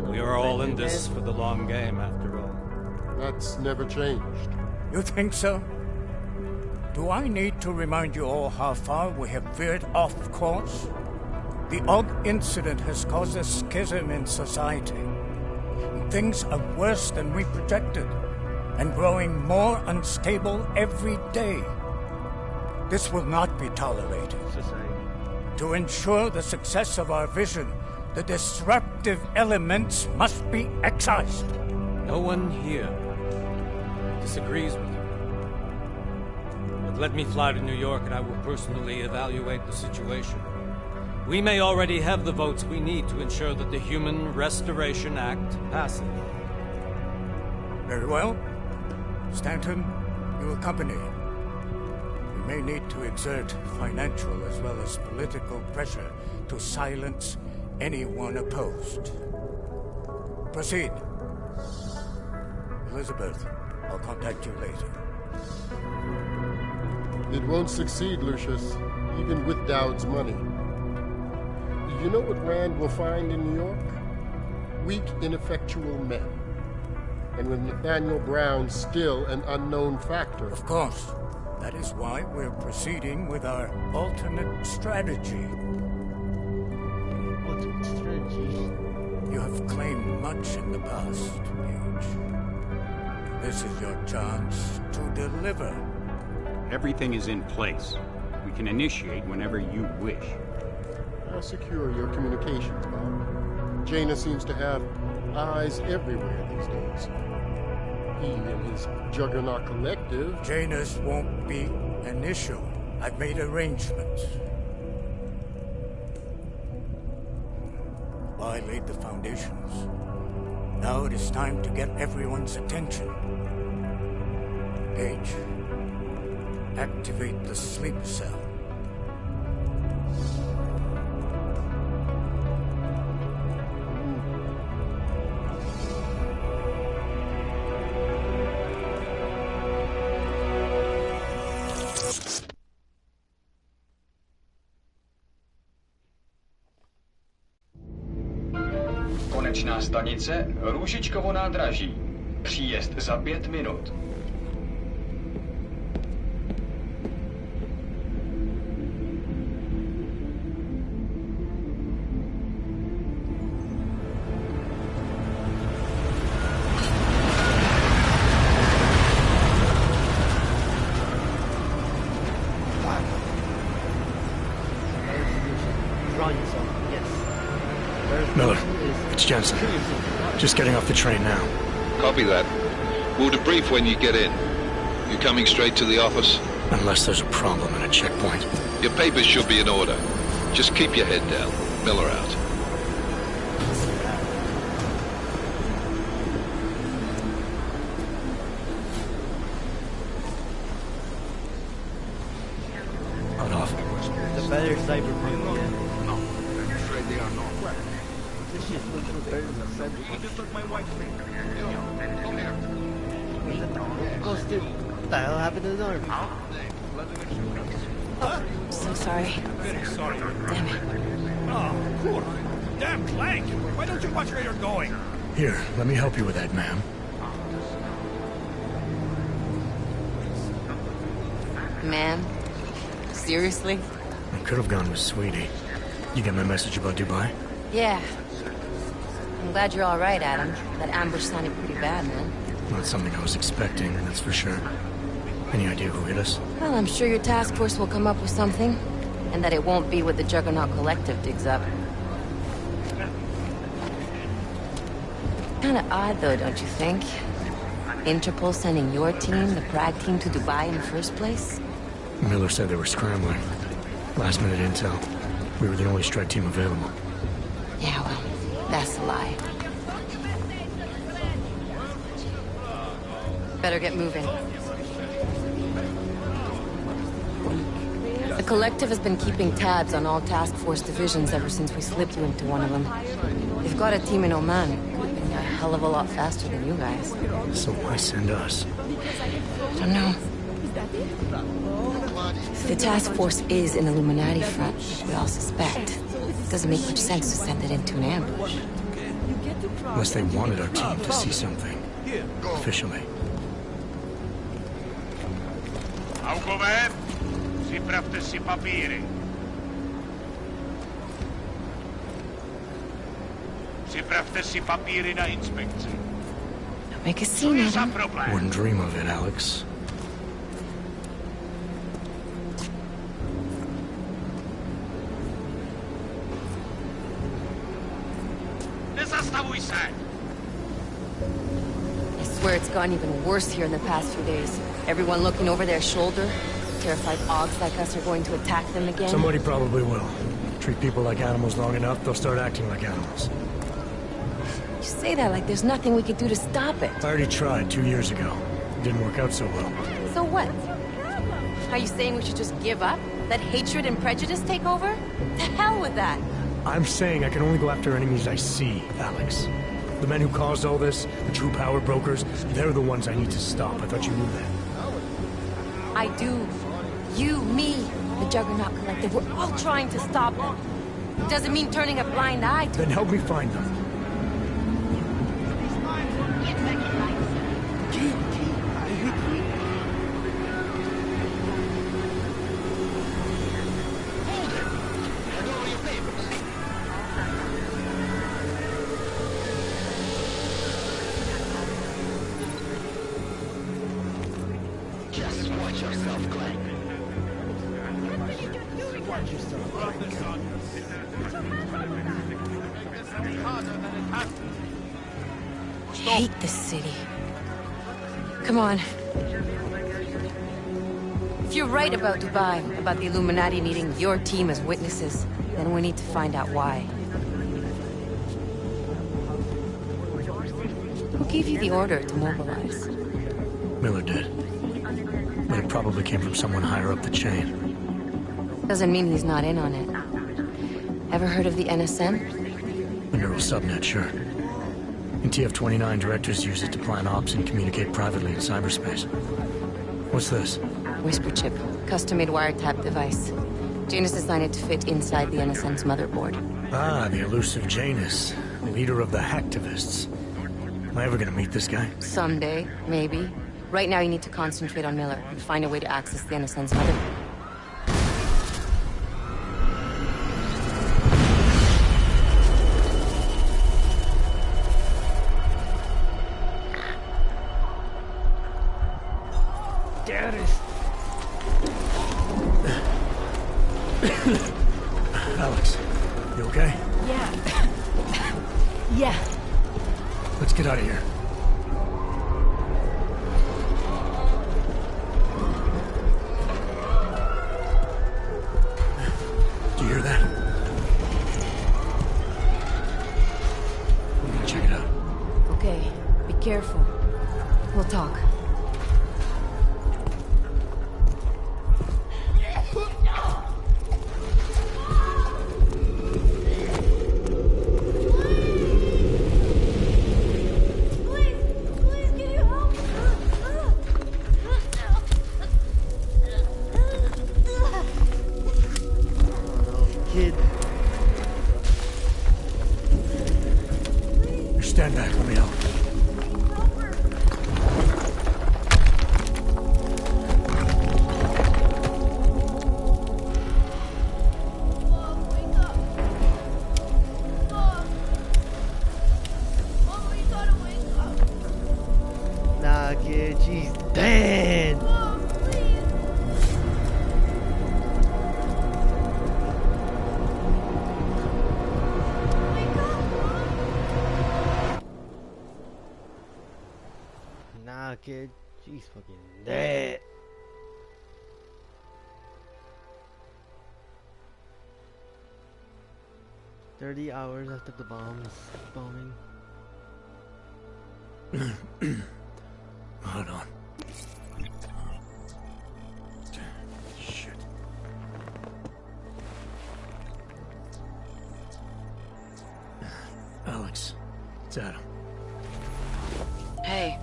We are all in this for the long game, after all.
That's never changed.
You think so? Do I need to remind you all how far we have veered off course? The Og incident has caused a schism in society. Things are worse than we projected, and growing more unstable every day. This will not be tolerated. To ensure the success of our vision, the disruptive elements must be excised.
No one here disagrees with you. But let me fly to New York and I will personally evaluate the situation. We may already have the votes we need to ensure that the Human Restoration Act passes.
Very well. Stanton, you accompany. We may need to exert financial as well as political pressure to silence anyone opposed. Proceed. Elizabeth, I'll contact you later.
It won't succeed, Lucius, even with Dowd's money. You know what Rand will find in New York? Weak, ineffectual men. And with Nathaniel Brown still an unknown factor.
Of course. That is why we're proceeding with our alternate strategy.
Alternate strategy?
You have claimed much in the past, Paige. This is your chance to deliver.
Everything is in place. We can initiate whenever you wish.
I'll secure your communications, Bob. Jaina seems to have eyes everywhere these days. He and his Juggernaut Collective...
Jaina's won't be an issue. I've made arrangements. I laid the foundations. Now it is time to get everyone's attention. Paige, activate the sleep cell.
Konečná stanice Růžičkovo nádraží. Příjezd za 5 minut.
Miller, it's Jensen. Just getting off the train now.
Copy that. We'll debrief when you get in. You coming straight to the office?
Unless there's a problem at a checkpoint.
Your papers should be in order. Just keep your head down. Miller out.
Hold off.
The better cyberpunk, yeah.
No, I'm afraid they are not.
This shit looks so better than cyberpunk.
You just took my wife's finger. Come here.
Oh, Steve, what the hell happened to his arm?
So sorry.
Very sorry.
Damn it.
Oh, poor. Damn Clank. Why don't you watch where you're going?
Here, let me help you with that, ma'am.
Ma'am? Seriously?
I could have gone with Sweetie. You get my message about Dubai?
Yeah. I'm glad you're all right, Adam. That ambush sounded pretty bad, man.
Not something I was expecting, that's for sure. Any idea who hit us?
Well, I'm sure your task force will come up with something. And that it won't be what the Juggernaut Collective digs up. Kinda odd, though, don't you think? Interpol sending your team, the Prague team, to Dubai in the first place?
Miller said they were scrambling. Last minute intel. We were the only strike team available.
Yeah, well, that's a lie. Better get moving. The Collective has been keeping tabs on all task force divisions ever since we slipped you into one of them. They've got a team in Oman. A hell of a lot faster than you guys.
So why send us?
I don't know. If the task force is an Illuminati front, we all suspect. It doesn't make much sense to send it into an ambush.
Unless they wanted our team to see something. Officially.
Augover, ziprawte si papíry. Ziprawte si papíry na inspekci.
Don't make a scene, Adam.
Wouldn't dream of it, Alex.
Nezastavuj se!
I swear it's gotten even worse here in the past few days. Everyone looking over their shoulder. Terrified Augs like us are going to attack them again.
Somebody probably will. Treat people like animals long enough, they'll start acting like animals.
You say that like there's nothing we could do to stop it.
I already tried 2 years ago. It didn't work out so well.
So what? Are you saying we should just give up? Let hatred and prejudice take over? To hell with that!
I'm saying I can only go after enemies I see, Alex. The men who caused all this, the true power brokers, they're the ones I need to stop. I thought you knew that.
I do. You, me, the Juggernaut Collective, we're all trying to stop them. It doesn't mean turning a blind eye to
Then help me find them.
Just watch yourself, Glenn.
Watch yourself.
I hate this city. Come on. If you're right about Dubai, about the Illuminati needing your team as witnesses, then we need to find out why. Who gave you the order to mobilize?
Miller did. But it probably came from someone higher up the chain.
Doesn't mean he's not in on it. Ever heard of the NSM?
The neural subnet, sure. In TF-29, directors use it to plan ops and communicate privately in cyberspace. What's this?
Whisper chip. Custom-made wiretap device. Janus designed it to fit inside the NSM's motherboard.
Ah, the elusive Janus. Leader of the hacktivists. Am I ever gonna meet this guy?
Someday, maybe. Right now you need to concentrate on Miller and find a way to access the NSM's motherboard.
Alex, you okay?
Yeah. Yeah.
Let's get out of here. Do you hear that? We're gonna check it out.
Okay, be careful. We'll talk.
Stand back, let me help.
Nah, kid, she's dead. Nah, kid, she's fucking dead. "30 hours after the bombing."
Hold on. It's Adam.
Hey,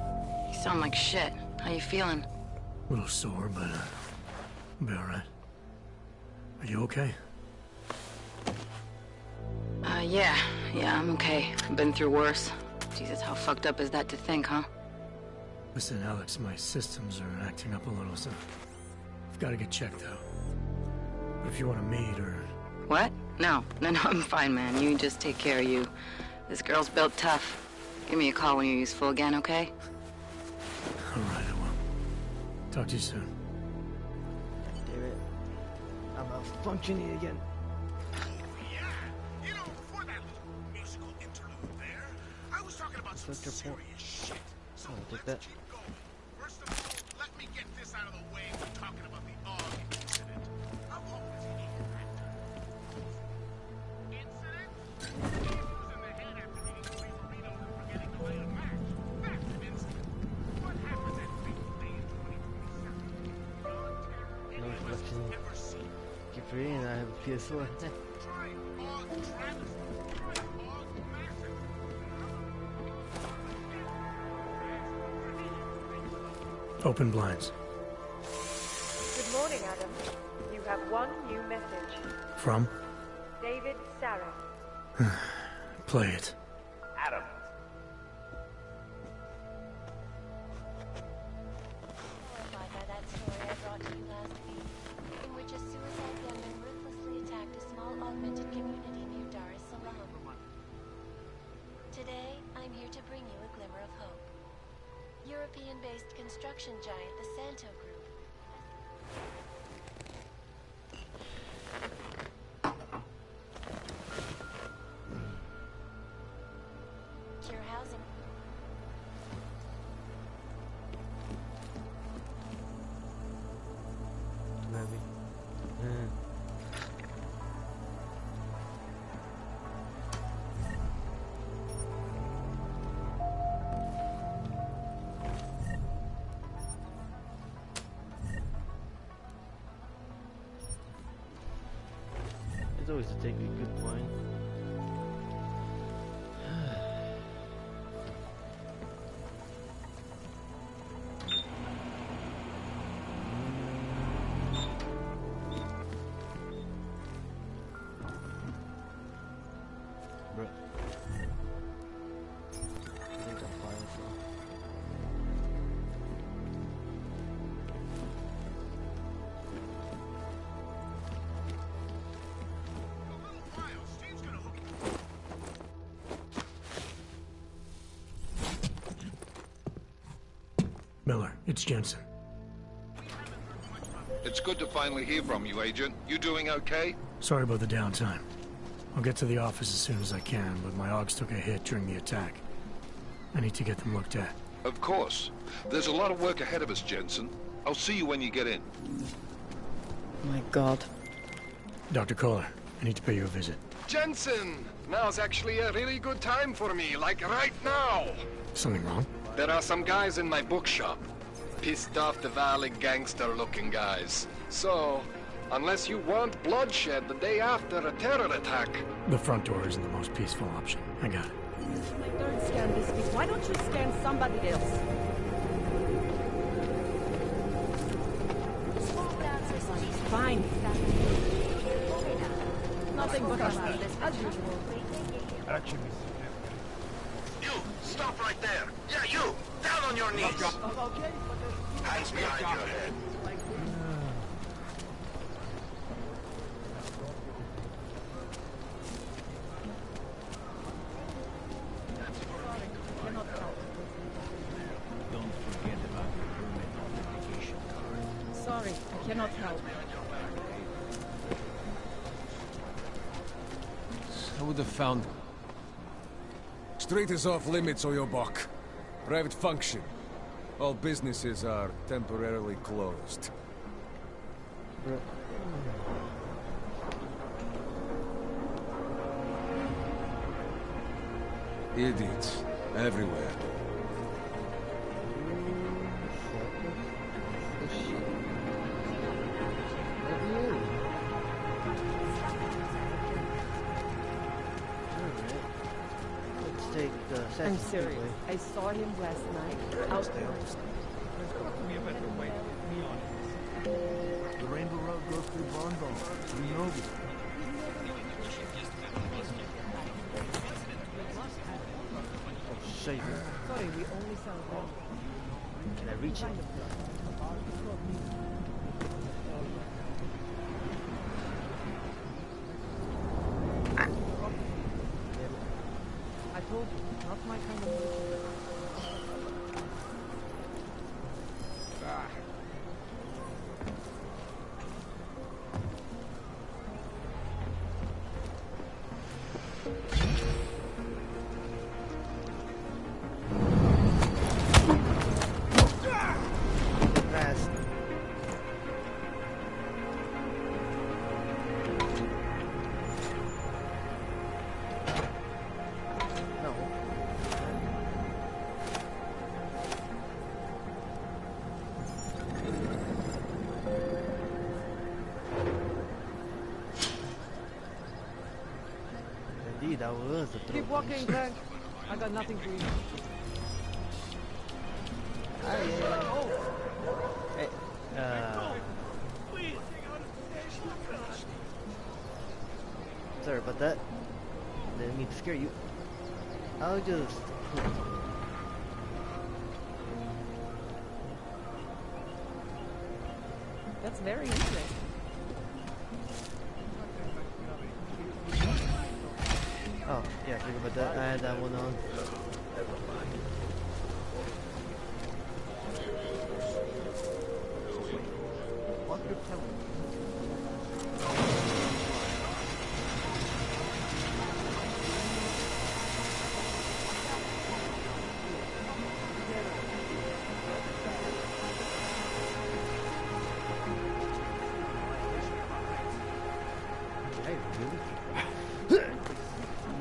you sound like shit. How you feeling?
A little sore, but I'll be alright. Are you okay?
Yeah, I'm okay. I've been through worse. Jesus, how fucked up is that to think, huh?
Listen, Alex, my systems are acting up a little, so I've got to get checked out. But if you want to meet or...
What? No, I'm fine, man. You just take care of you. This girl's built tough. Give me a call when you're useful again, okay?
Alright, I will. Talk to you soon.
Damn it. I'm malfunctioning again. Such a point. Oh, I'll take that.
First of all, let me get this out of the way. We're talking about the AUG incident. I'm hopeless he can factor. Incident? He was in the head after eating 3 burritos and forgetting to lay a match. That's an incident. What happened that fateful day in 2027?
No reflection. Keep reading, I have a PS4.
Try AUG travesty. Try AUG massacre.
Open blinds.
Good morning, Adam. You have one new message.
From?
David Sarah.
Play it.
Adam.
Horrified by that story I brought to you last week, in which a suicide gunman ruthlessly attacked a small augmented community near Dar es Salaam. Today, I'm here to bring you a glimmer of hope. European-based construction giant, the Santo Group. Cure housing.
Maybe. It's always to take a good wine. Bro. I think I'm fine so.
Miller, it's Jensen.
It's good to finally hear from you, Agent. You doing okay?
Sorry about the downtime. I'll get to the office as soon as I can, but my AUGs took a hit during the attack. I need to get them looked at.
Of course. There's a lot of work ahead of us, Jensen. I'll see you when you get in.
My God.
Dr. Kohler, I need to pay you a visit.
Jensen! Now's actually a really good time for me, like right now!
Something wrong?
There are some guys in my bookshop. Pissed off the Valley gangster-looking guys. So, unless you want bloodshed the day after a terror attack...
The front door isn't the most peaceful option. I got it.
Don't scan this week. Why don't you scan somebody else? Fine. Nothing but us, as usual.
You! Stop right there! Yeah, you! Down on your knees! Hands behind your head.
Don't forget about your permit authentication card.
Sorry, I cannot help.
I would have found... Street is off limits, Oyobok. Private function. All businesses are temporarily closed. Idiots. Everywhere.
Let's take the
I'm serious. I saw him last night out there.
We have better wait.
The Rainbow Road goes through Bondon. We know this. Oh, shit.
Sorry, we only sell one.
Can I reach it?
I told you, not my kind of mercenary.
Fast. No. Indeed, that was the throat
Keep walking,
punch.
Clank. I got nothing for you.
Hey, sorry about that. Didn't mean to scare you. I'll just...
That's very interesting.
Oh, yeah, think about that. I had that one on. What you're telling me?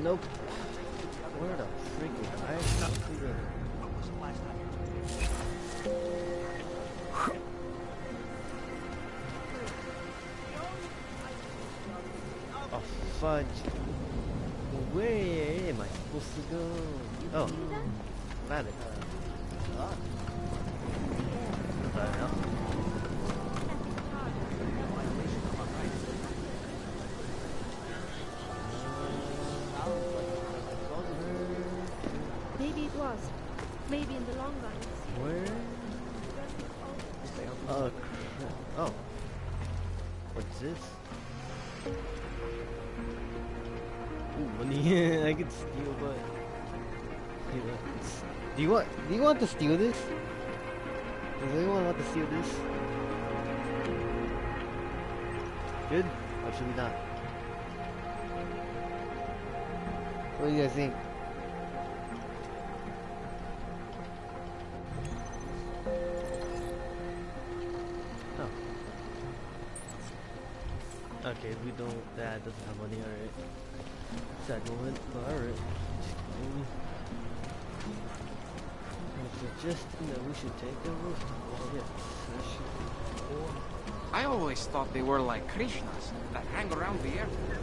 Nope. Where the freaking I not figure Oh fudge. Where am I supposed to go? Oh. Found it.
Maybe it was. Maybe in the long run.
Where? Oh, crap. Oh. What's this? Ooh, money. I could steal, but... Do you want to steal this? Does anyone want to steal this? Good? Or should we not? What do you guys think? Okay, we don't. That doesn't have money. Alright. Sad moment. Alright. Suggesting that we should take the rooftop. Yes.
I always thought they were like Krishnas that hang around the airport.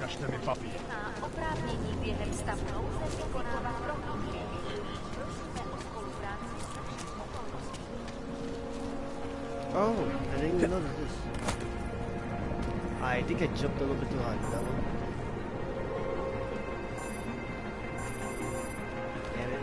Ukažte mi papír.
Oprávnění během stavu nouze vykonávat prohlídky. Prosíme o spolupráci s naším okolností.
Oh, I didn't even notice this. I think I jumped a little bit too high for that one. Damn it.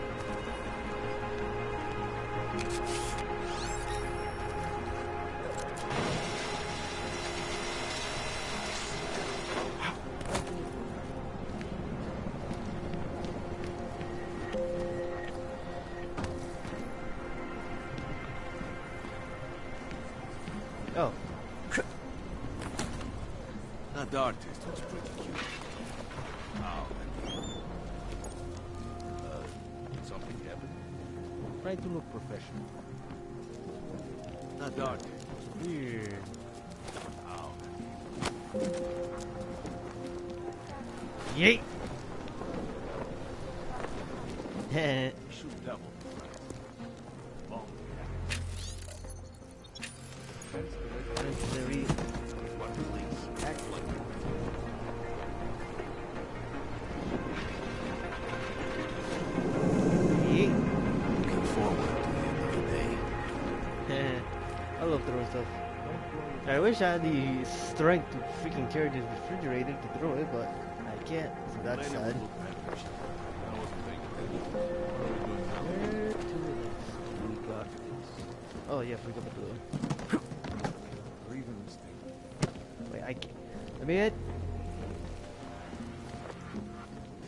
Oh.
That artist was pretty cute. Oh, something happened?
Try to look professional.
That artist was
weird.
Oh.
Yeet!
Shoot double. Oh,
Mercenary.
what release? Excellent.
Yeah.
Looking forward to the end of the day.
I love throwing stuff. I wish I had the strength to freaking carry this refrigerator to throw it, but I can't, so that's sad. Where to next? We got this. Oh yeah, we got the blue. Wait, I can't. Let me hit.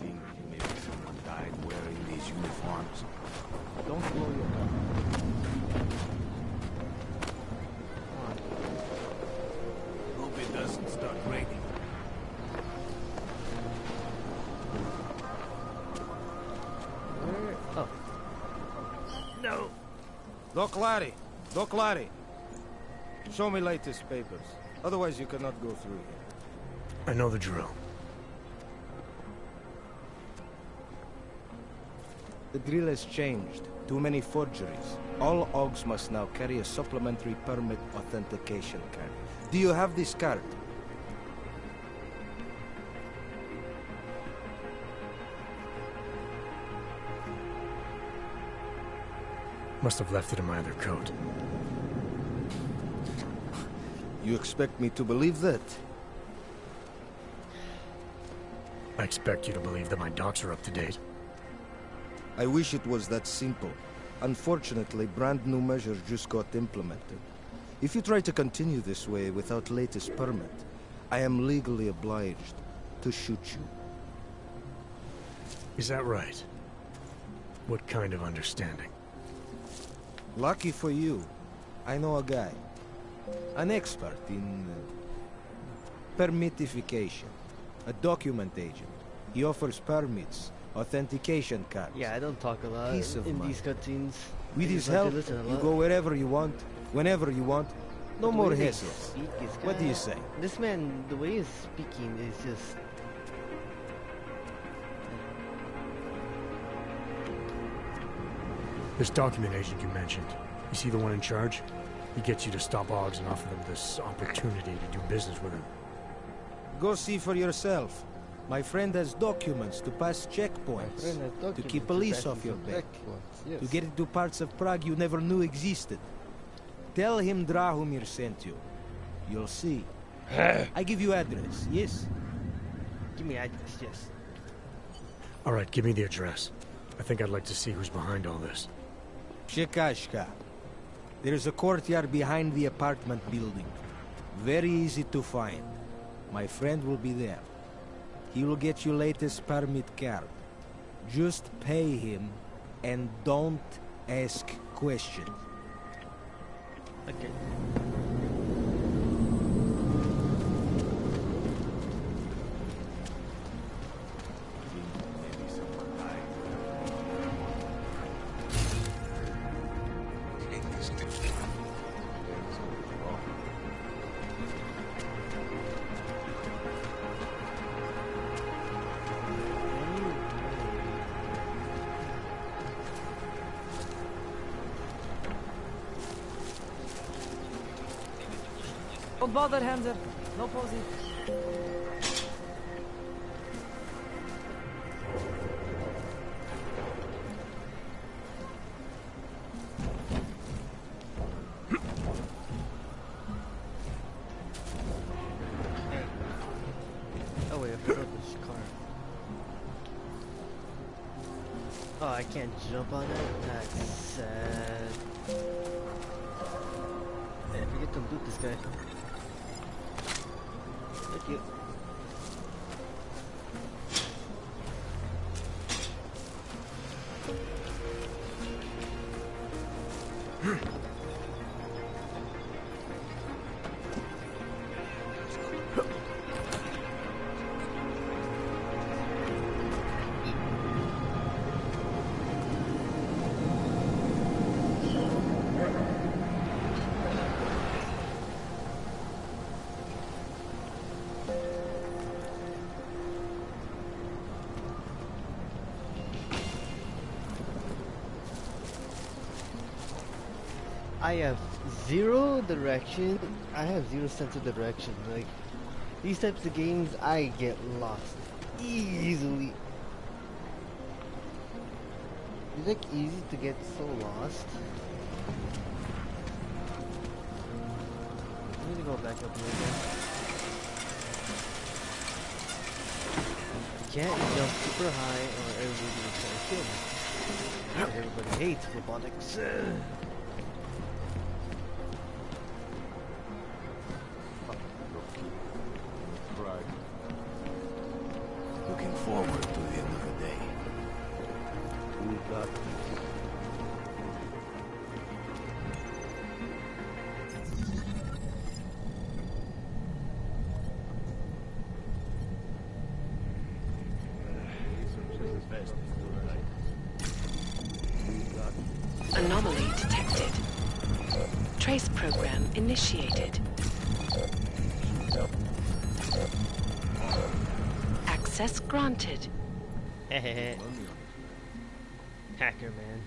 Think maybe someone died wearing these uniforms.
Don't blow your gun.
Hope it doesn't start raining.
Where? Oh. No.
Doc Larry. Show me latest papers. Otherwise you cannot go through here.
I know the drill.
The drill has changed. Too many forgeries. All OGs must now carry a supplementary permit authentication card. Do you have this card?
Must have left it in my other coat.
You expect me to believe that?
I expect you to believe that my docs are up to date.
I wish it was that simple. Unfortunately, brand new measures just got implemented. If you try to continue this way without latest permit, I am legally obliged to shoot you.
Is that right? What kind of understanding?
Lucky for you, I know a guy. An expert in permitification. A document agent. He offers permits, authentication cards.
Yeah, I don't talk a lot
Peace of
in
mind.
these cutscenes.
With
I
his
just like to
help,
listen a
you
lot.
go wherever you want, whenever you want. No
The
more
way they
hassles.
speak is
What do you
kinda-
say?
This man, the way he's speaking is just...
This document agent you mentioned, is he the one in charge? He gets you to stop OGs and offer them this opportunity to do business with him.
Go see for yourself. My friend has documents to pass checkpoints.
friend has
To
documents
keep
to
police
pass
off your
some
back.
checkpoints, yes.
To get into parts of Prague you never knew existed. Tell him Drahomir sent you. You'll see. I give you address, yes?
Give me address, yes.
All right, give me the address. I think I'd like to see who's behind all this.
Shekashka. There is a courtyard behind the apartment building. Very easy to find. My friend will be there. He will get you latest permit card. Just pay him and don't ask questions.
Okay.
Don't bother, Hanser. No posing.
Oh wait, I forgot this car. Oh, I can't jump on it? That's sad. Hey, forget to loot this guy. Thank you. I have zero direction. I have zero sense of direction. Like, these types of games, I get lost easily. It's like easy to get so lost. I need to go back up here again. I can't jump super high or everybody will try to kill me. Everybody hates robotics.
Looking forward to the end of the day. We got
Anomaly detected. Trace program initiated. Access granted.
Hacker man.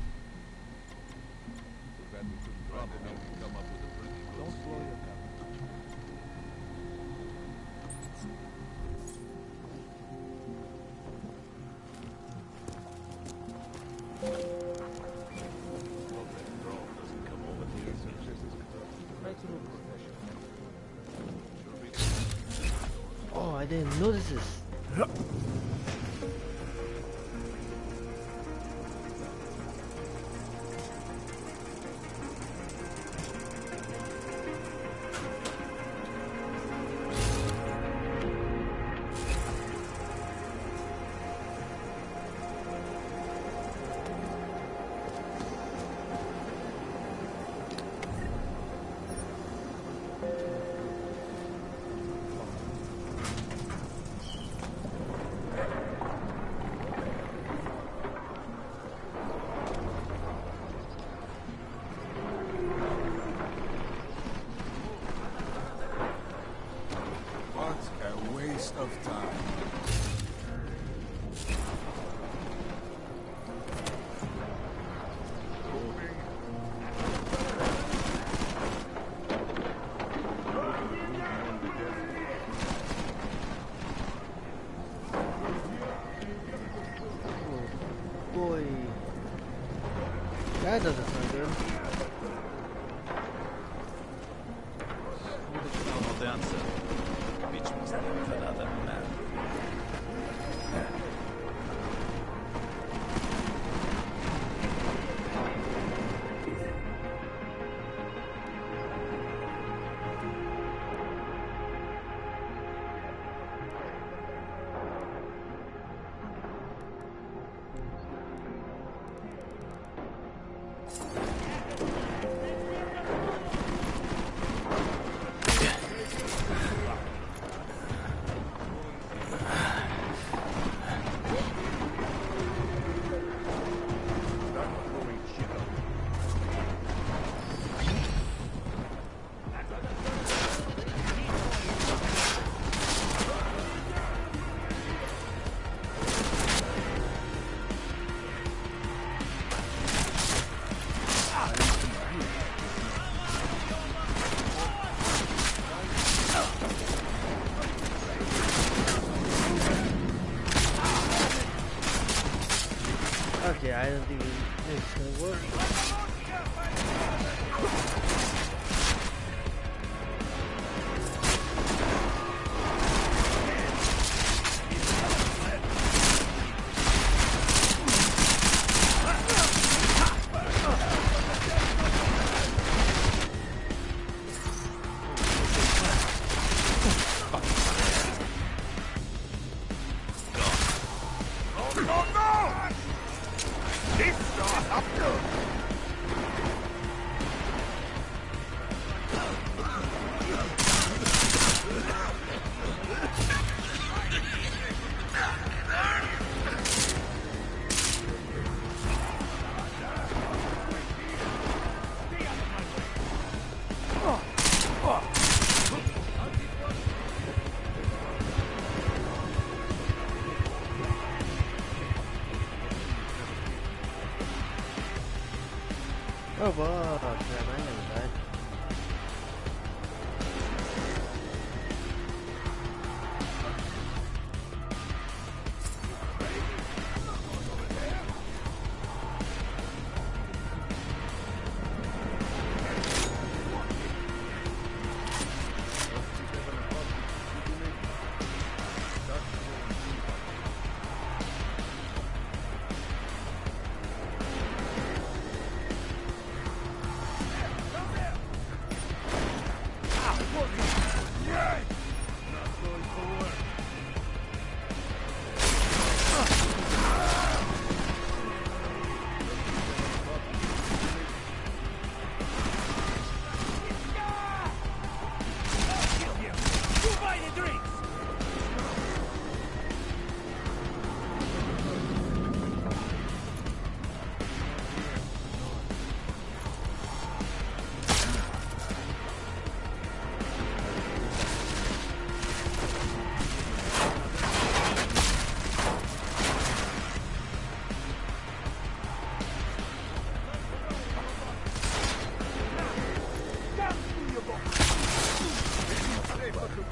Oh, I didn't notice this.
Of time.
Oh boy, that doesn't sound good. Okay, I don't think it's gonna work. Oh, fuck, man, I am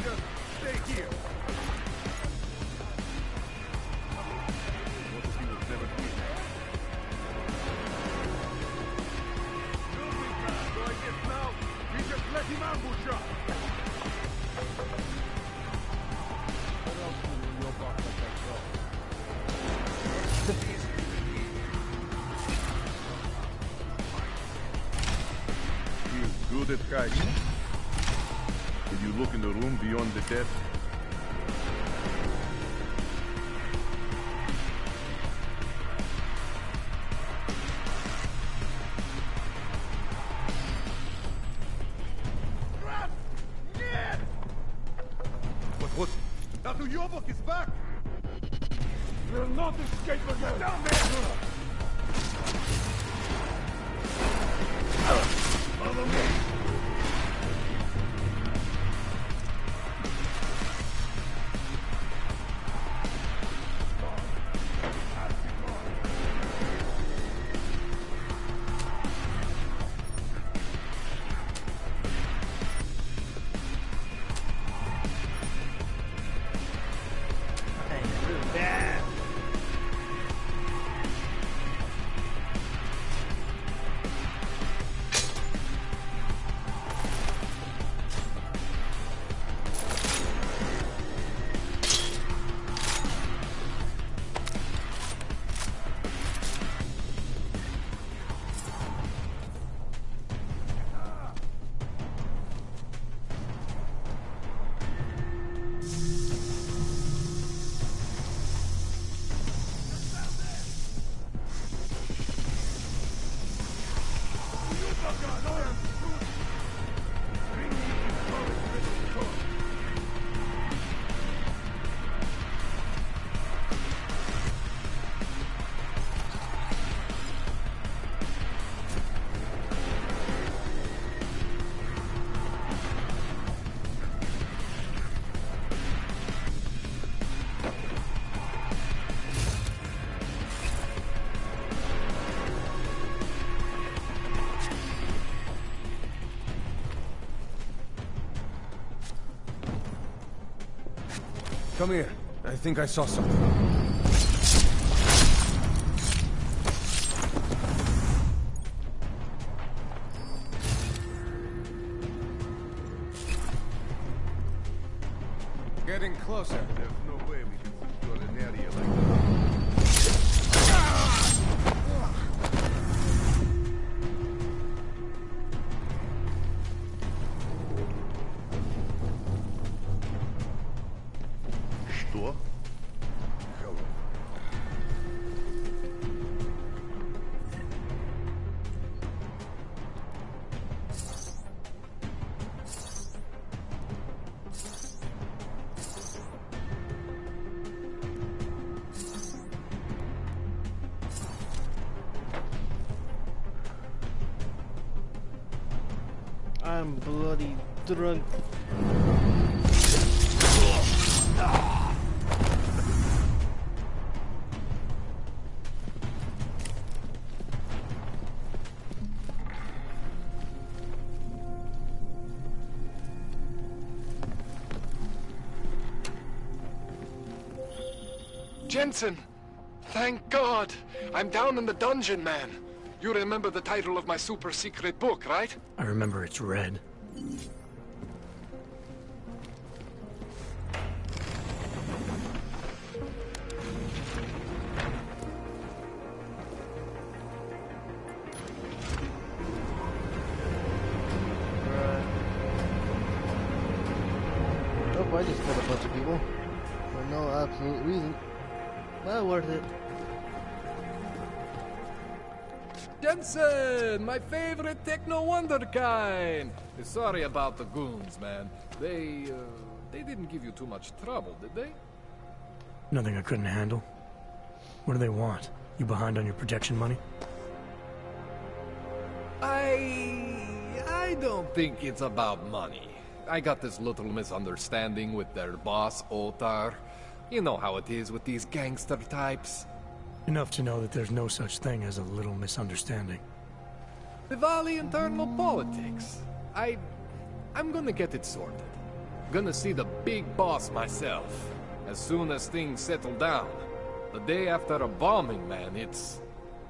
Just stay here. What if he was never clean? So I guess now we just let him ambush us. What else will your box like that go? He is good at hiding. Did you look in the room beyond the desk? What? Dr. Yobok is back! We'll not escape again! Down there! Follow me! Come here. I think I saw something. Getting closer. There's no way we can secure an area like
Что?
I'm bloody drunk.
Jensen! Thank God! I'm down in the dungeon, man. You remember the title of my super secret book, right?
I remember it's red.
Nope, I just killed a bunch of people. For no absolute reason. Well worth it.
Jensen, my favorite techno wonderkind. Sorry about the goons, man. They didn't give you too much trouble, did they?
Nothing I couldn't handle. What do they want? You behind on your protection money?
I don't think it's about money. I got this little misunderstanding with their boss, Otar. You know how it is with these gangster types.
Enough to know that there's no such thing as a little misunderstanding.
The Valley internal politics. I'm gonna get it sorted.
Gonna see the big boss myself. As soon as things settle down. The day after a bombing, man, it's...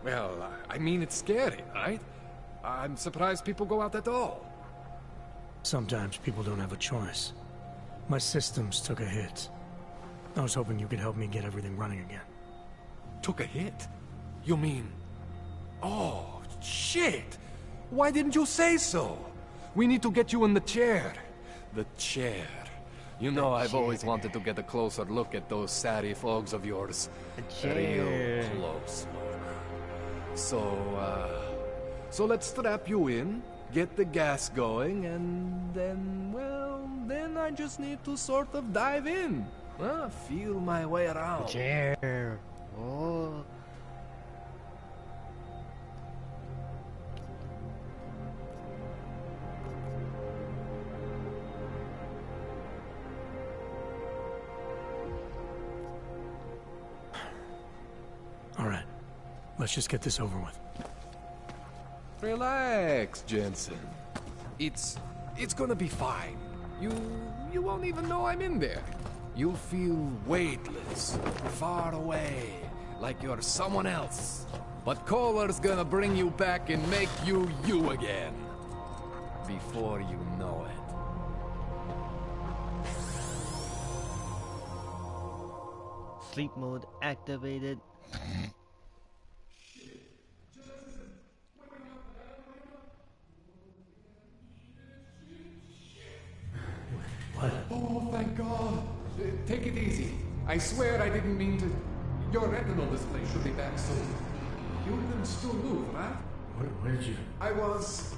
Well, I mean, it's scary, right? I'm surprised people go out at all.
Sometimes people don't have a choice. My systems took a hit. I was hoping you could help me get everything running again.
Took a hit? You mean... Oh, shit! Why didn't you say so? We need to get you in the chair. The chair. You know, I've always wanted to get a closer look at those satty fogs of yours. Real close look. So let's strap you in, get the gas going, and then, well, then I just need to sort of dive in. Feel my way around.
Chair. Oh.
All right, let's just get this over with.
Relax, Jensen. It's gonna be fine. You won't even know I'm in there. You'll feel weightless, far away, like you're someone else. But Kohler's gonna bring you back and make you you again. Before you know it.
Sleep mode activated.
What?
Oh, thank God. Take it easy. I swear I didn't mean to... Your retinal display should be back soon. You can still move, right?
Where did you...
I was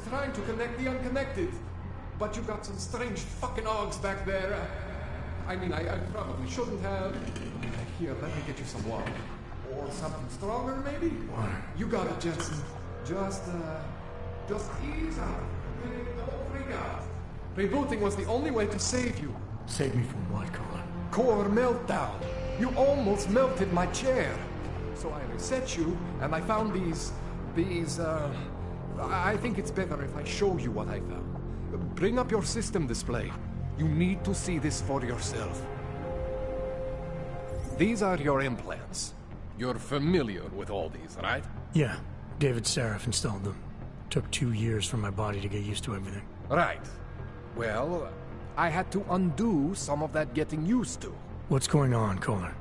trying to connect the unconnected. But you got some strange fucking ogs back there. I mean, I probably shouldn't have. Here, let me get you some water. Or something stronger, maybe?
Water.
You got it, Jensen. Just ease out. Don't freak out. Rebooting was the only way to save you.
Save me from what, Kohler?
Core meltdown. You almost melted my chair. So I reset you, and I found these... I think it's better if I show you what I found. Bring up your system display. You need to see this for yourself. These are your implants. You're familiar with all these, right?
Yeah. David Seraph installed them. Took 2 years for my body to get used to everything.
Right. Well, I had to undo some of that getting used to.
What's going on, Kohler?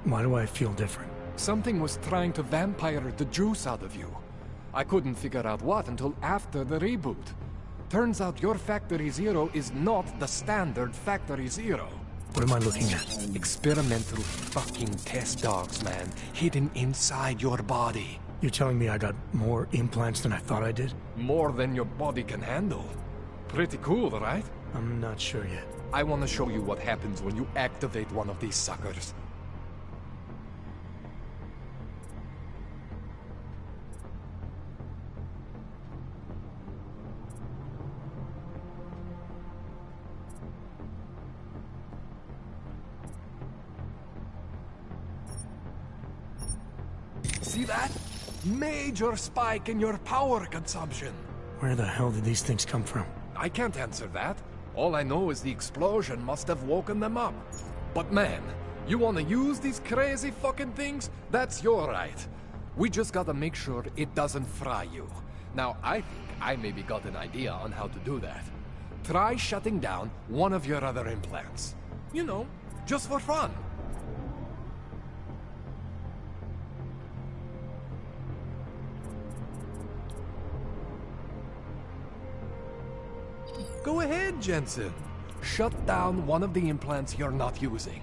Why do I feel different?
Something was trying to vampire the juice out of you. I couldn't figure out what until after the reboot. Turns out your Factory Zero is not the standard Factory Zero.
What am I looking at?
Experimental fucking test dogs, man. Hidden inside your body.
You're telling me I got more implants than I thought I did?
More than your body can handle. Pretty cool, right?
I'm not sure yet.
I want to show you what happens when you activate one of these suckers. See that? Major spike in your power consumption.
Where the hell did these things come from?
I can't answer that. All I know is the explosion must have woken them up. But man, you want to use these crazy fucking things? That's your right. We just gotta make sure it doesn't fry you. Now, I think I maybe got an idea on how to do that. Try shutting down one of your other implants. You know, just for fun. Go ahead, Jensen. Shut down one of the implants you're not using.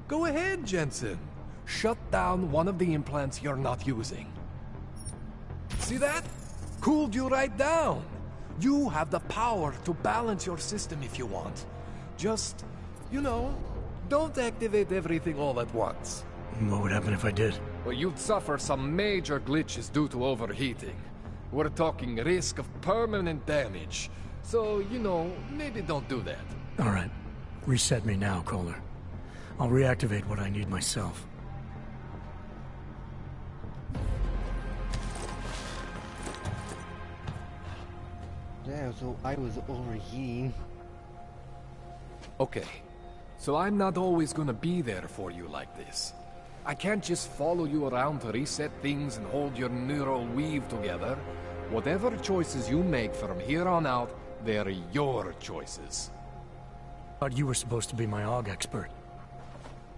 Go ahead, Jensen. Shut down one of the implants you're not using. See that? Cooled you right down. You have the power to balance your system if you want. Just, you know, don't activate everything all at once.
What would happen if I did?
Well, you'd suffer some major glitches due to overheating. We're talking risk of permanent damage. So, you know, maybe don't do that.
All right. Reset me now, Kohler. I'll reactivate what I need myself.
Damn, so I was overheating.
Okay, so I'm not always gonna be there for you like this. I can't just follow you around to reset things and hold your neural weave together. Whatever choices you make from here on out, they're your choices.
Thought you were supposed to be my AUG expert.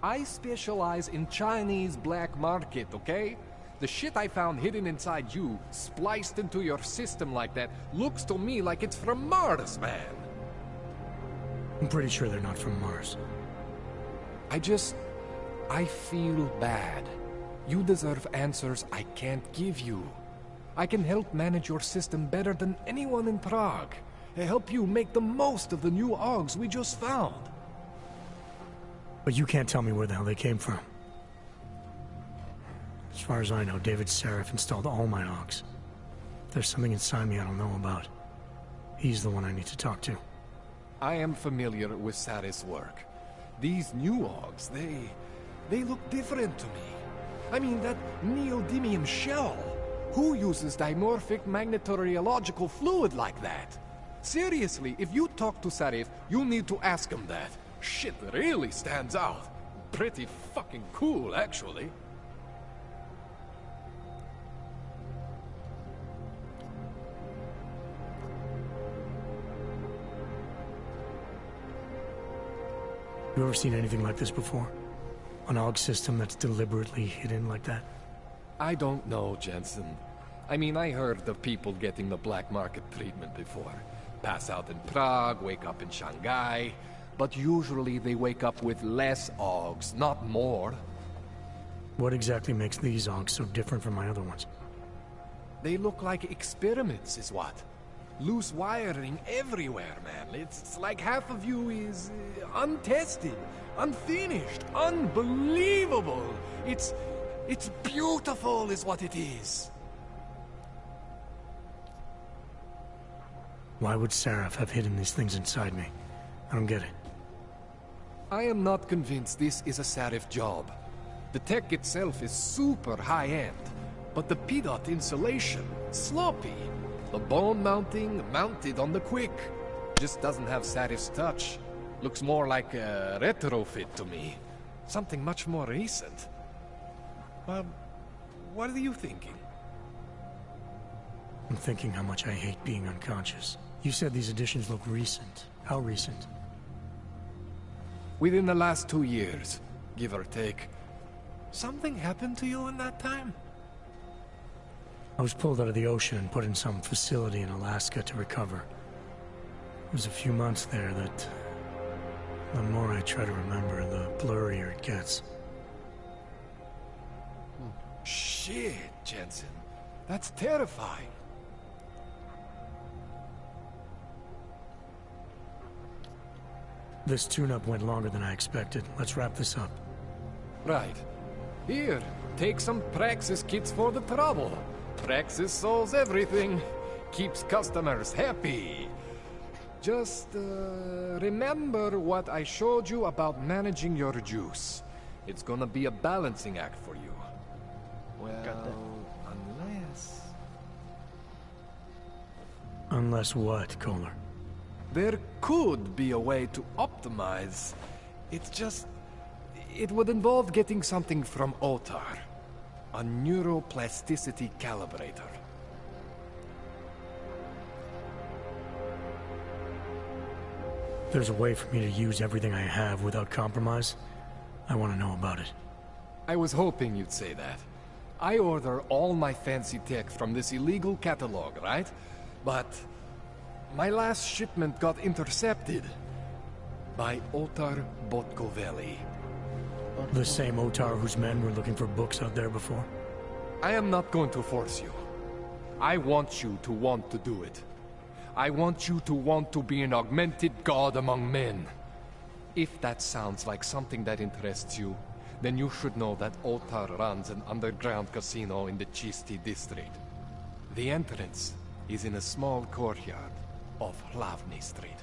I specialize in Chinese black market, okay? The shit I found hidden inside you, spliced into your system like that, looks to me like it's from Mars, man.
I'm pretty sure they're not from Mars.
I feel bad. You deserve answers I can't give you. I can help manage your system better than anyone in Prague. Help you make the most of the new AUGs we just found.
But you can't tell me where the hell they came from. As far as I know, David Seraph installed all my AUGs. If there's something inside me I don't know about, he's the one I need to talk to.
I am familiar with Sarah's work. These new AUGs, they look different to me. I mean, that neodymium shell. Who uses dimorphic magnetorheological fluid like that? Seriously, if you talk to Sarif, you need to ask him that. Shit really stands out. Pretty fucking cool, actually.
You ever seen anything like this before? An AUG system that's deliberately hidden like that?
I don't know, Jensen. I mean, I heard of people getting the black market treatment before. Pass out in Prague, wake up in Shanghai. But usually they wake up with less AUGs, not more.
What exactly makes these AUGs so different from my other ones?
They look like experiments, is what. Loose wiring everywhere, man. It's like half of you is untested, unfinished, unbelievable. It's beautiful is what it is.
Why would Seraph have hidden these things inside me? I don't get it.
I am not convinced this is a Sarif job. The tech itself is super high-end, but the PDOT insulation, sloppy. The bone mounting, mounted on the quick. Just doesn't have Sarif's touch. Looks more like a retrofit to me. Something much more recent. What are you thinking?
I'm thinking how much I hate being unconscious. You said these additions look recent. How recent?
Within the last 2 years, give or take. Something happened to you in that time?
I was pulled out of the ocean and put in some facility in Alaska to recover. It was a few months there that... the more I try to remember, the blurrier it gets.
Shit, Jensen. That's terrifying.
This tune-up went longer than I expected. Let's wrap this up.
Right. Here, take some Praxis kits for the trouble. Praxis solves everything. Keeps customers happy. Just, remember what I showed you about managing your juice. It's gonna be a balancing act for you. Well, unless...
Unless what, Kohler?
There could be a way to optimize. It's just... it would involve getting something from Otar. A neuroplasticity calibrator.
There's a way for me to use everything I have without compromise. I want to know about it.
I was hoping you'd say that. I order all my fancy tech from this illegal catalog, right? But my last shipment got intercepted by Otar Botkoveli.
The same Otar whose men were looking for books out there before?
I am not going to force you. I want you to want to do it. I want you to want to be an augmented god among men. If that sounds like something that interests you, then you should know that Otar runs an underground casino in the Chisti district. The entrance is in a small courtyard off Hlavny Street.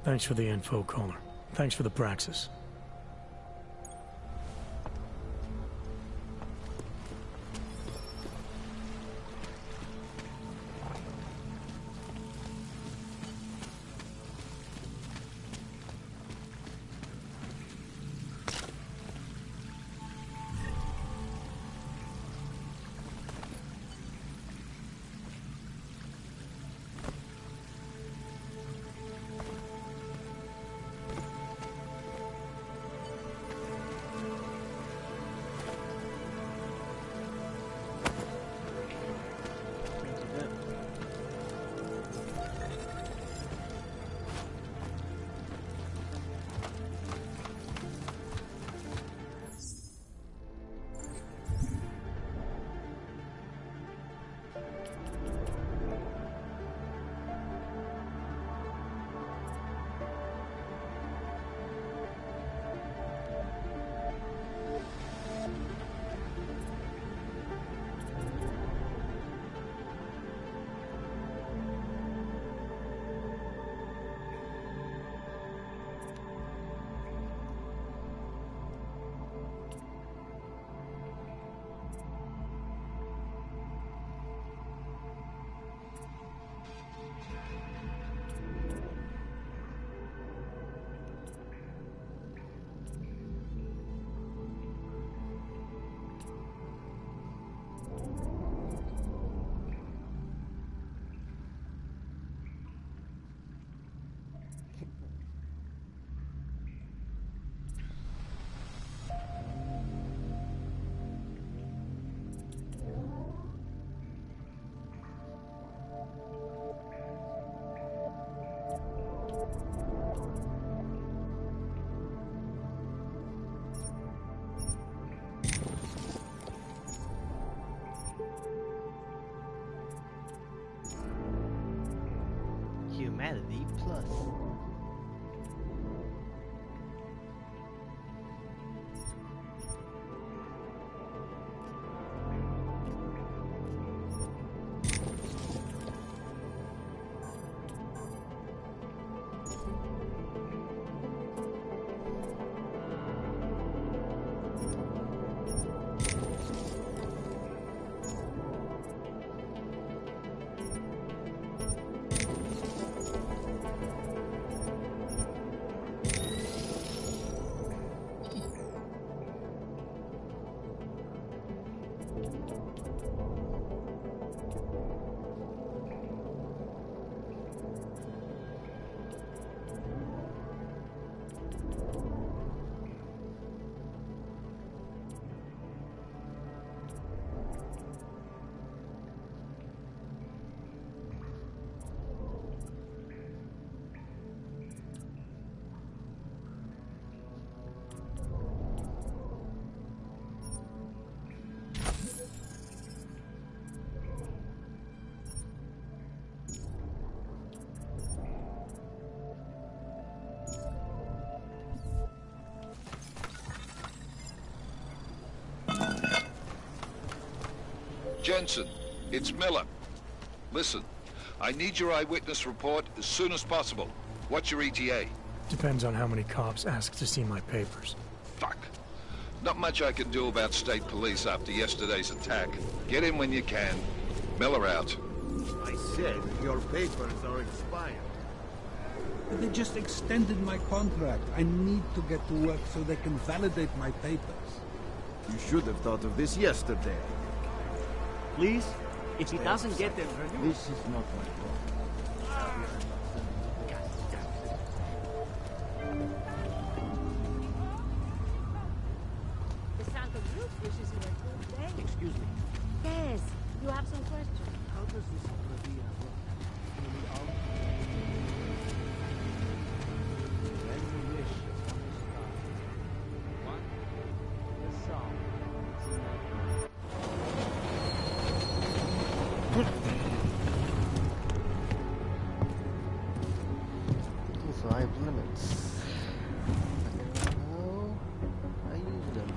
Thanks for the info, Kohler. Thanks for the praxis.
Humanity Plus.
Jensen, it's Miller. Listen, I need your eyewitness report as soon as possible. What's your ETA?
Depends on how many cops ask to see my papers.
Fuck. Not much I can do about state police after yesterday's attack. Get in when you can. Miller out.
I said your papers are expired.
But they just extended my contract. I need to get to work so they can validate my papers.
You should have thought of this yesterday. Please?
If he doesn't get them renewed...
This is not my fault.
The Santa Cruz wishes you a good day.
Excuse me.
Yes, you have some questions.
How does this idea work? When we all... When we wish upon a star. One, the song.
So I have limits. I don't know how I use them.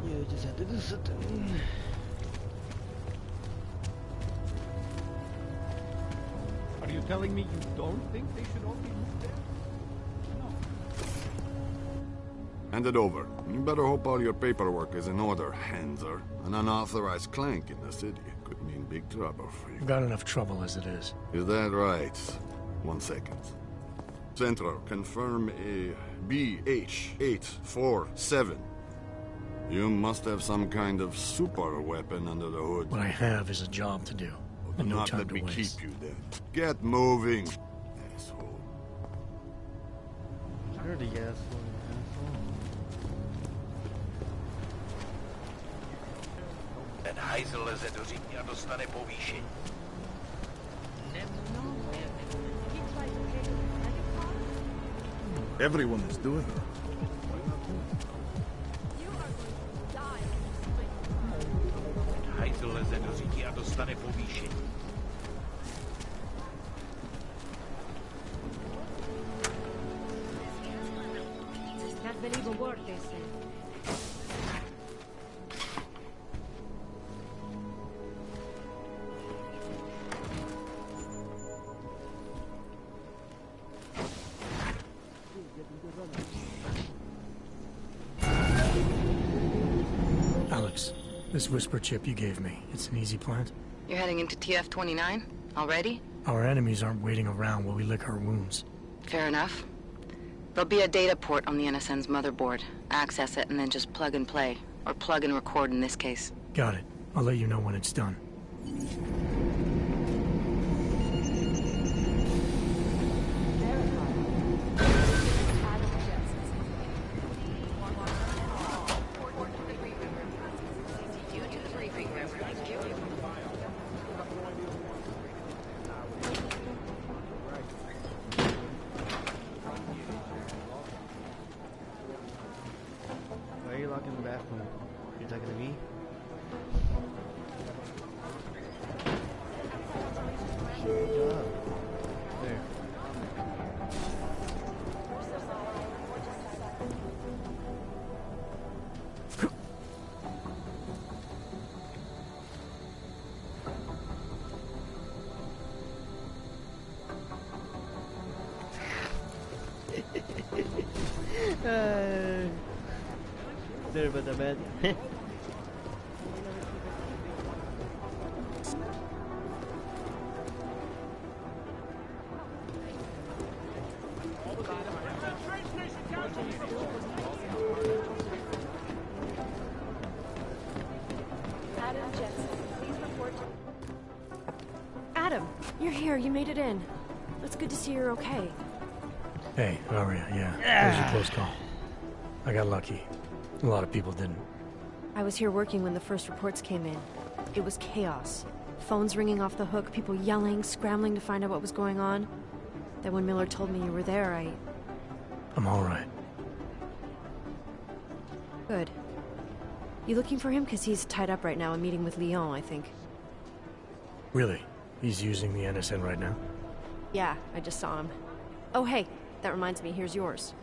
You just have to do something.
Are you telling me you don't think they should all be moved there? No.
Hand it over. You better hope all your paperwork is in order, Hanser. An unauthorized clank in the city could mean big trouble for you.
I've got enough trouble as it is.
Is that right? 1 second. Central, confirm a BH-847. You must have some kind of super weapon under the hood.
What I have is a job to do, and no time to waste.
Let me keep you then. Get moving, asshole.
You're the asshole.
Ten hajzl leze do řitně a dostane povýšení.
Everyone is doing it.
Hajzl leze do řitně a dostane povýšení.
Can't believe a word they said.
This whisper chip you gave me, it's an easy plant?
You're heading into TF-29? Already?
Our enemies aren't waiting around while we lick our wounds.
Fair enough. There'll be a data port on the NSN's motherboard. Access it and then just plug and play. Or plug and record in this case.
Got it. I'll let you know when it's done.
Why are you locking the bathroom? You're talking to me? Good job. There. Sorry about that, man.
Adam Jensen, please report to... Adam, you're here. You made it in. It's good to see you're okay.
Hey, Aria, yeah. That was a close call. I got lucky. A lot of people didn't.
I was here working when the first reports came in. It was chaos. Phones ringing off the hook, people yelling, scrambling to find out what was going on. Then when Miller told me you were there,
I'm all right.
Good. You looking for him? Because he's tied up right now, a meeting with Lyon, I think.
Really? He's using the NSN right now?
Yeah, I just saw him. Oh, hey, that reminds me, here's yours.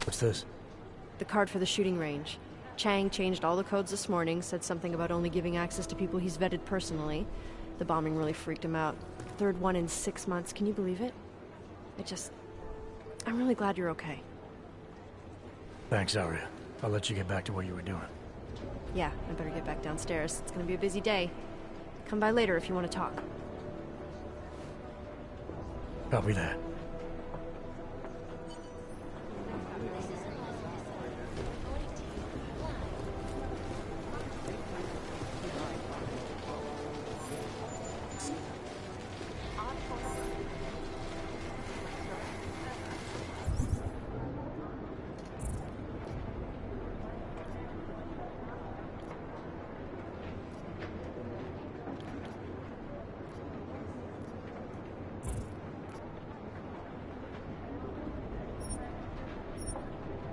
What's this?
The card for the shooting range. Chang changed all the codes this morning, said something about only giving access to people he's vetted personally. The bombing really freaked him out. Third one in 6 months, can you believe it? I'm really glad you're okay.
Thanks, Aria. I'll let you get back to what you were doing.
Yeah, I better get back downstairs. It's gonna be a busy day. Come by later if you want to talk.
Copy that.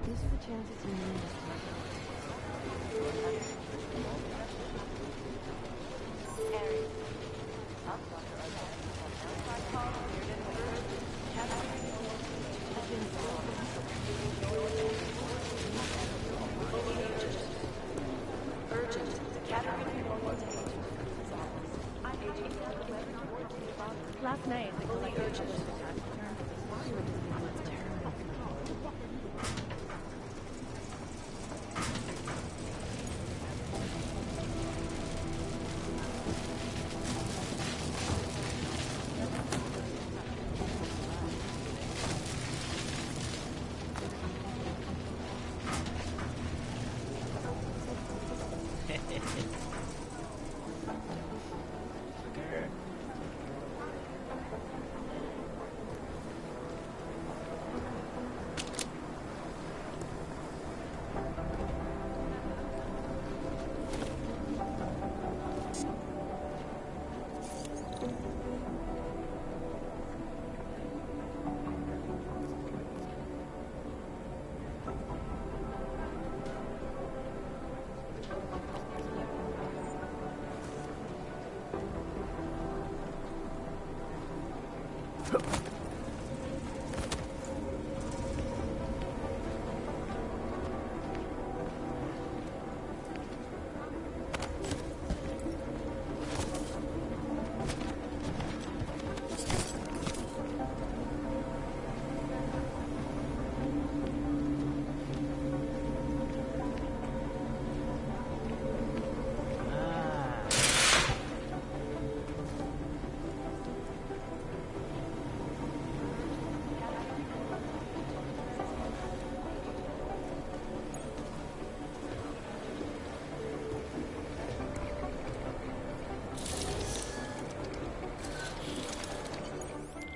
These are the chances you need. Last night, the fully urgent.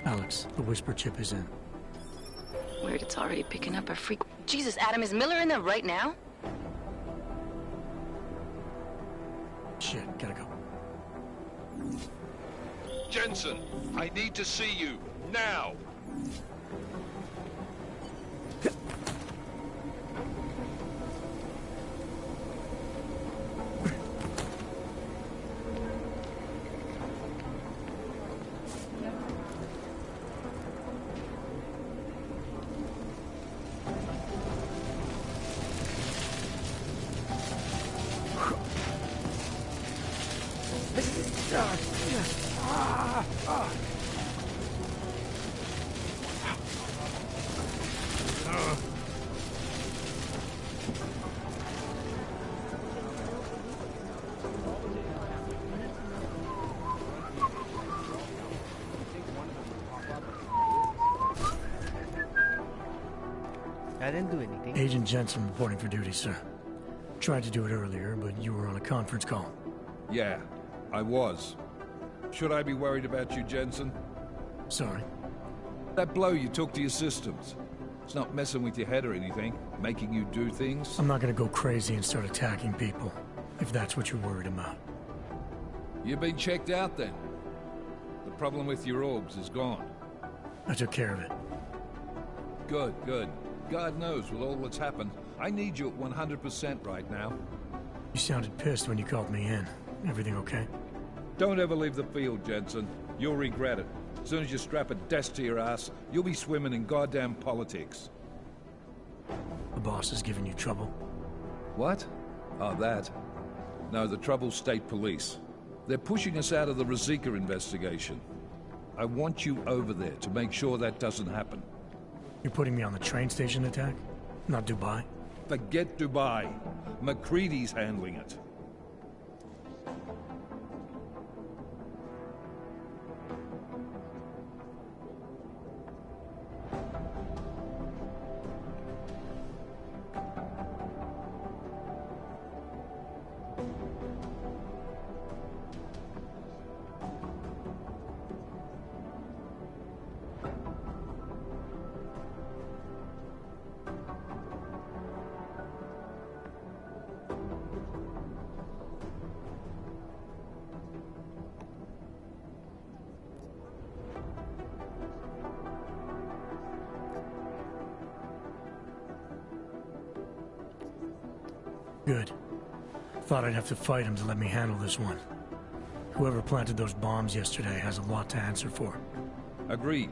Alex, the whisper chip is in.
Weird, it's already picking up a freak. Jesus, Adam, is Miller in there right now?
Shit, gotta go.
Jensen, I need to see you, now!
I didn't do anything.
Agent Jensen reporting for duty, sir. Tried to do it earlier, but you were on a conference call.
Yeah, I was. Should I be worried about you, Jensen?
Sorry.
That blow you took to your systems. It's not messing with your head or anything, making you do things.
I'm not gonna go crazy and start attacking people, if that's what you're worried about.
You've been checked out then. The problem with your orbs is gone.
I took care of it.
Good, good. God knows, with all that's happened, I need you at 100% right now.
You sounded pissed when you called me in. Everything okay?
Don't ever leave the field, Jensen. You'll regret it. As soon as you strap a desk to your ass, you'll be swimming in goddamn politics.
The boss is giving you trouble?
What? Oh, that. No, the trouble's state police. They're pushing us out of the Ruzicka investigation. I want you over there to make sure that doesn't happen.
You're putting me on the train station attack? Not Dubai?
Forget Dubai. McCready's handling it.
Good. Thought I'd have to fight him to let me handle this one. Whoever planted those bombs yesterday has a lot to answer for.
Agreed.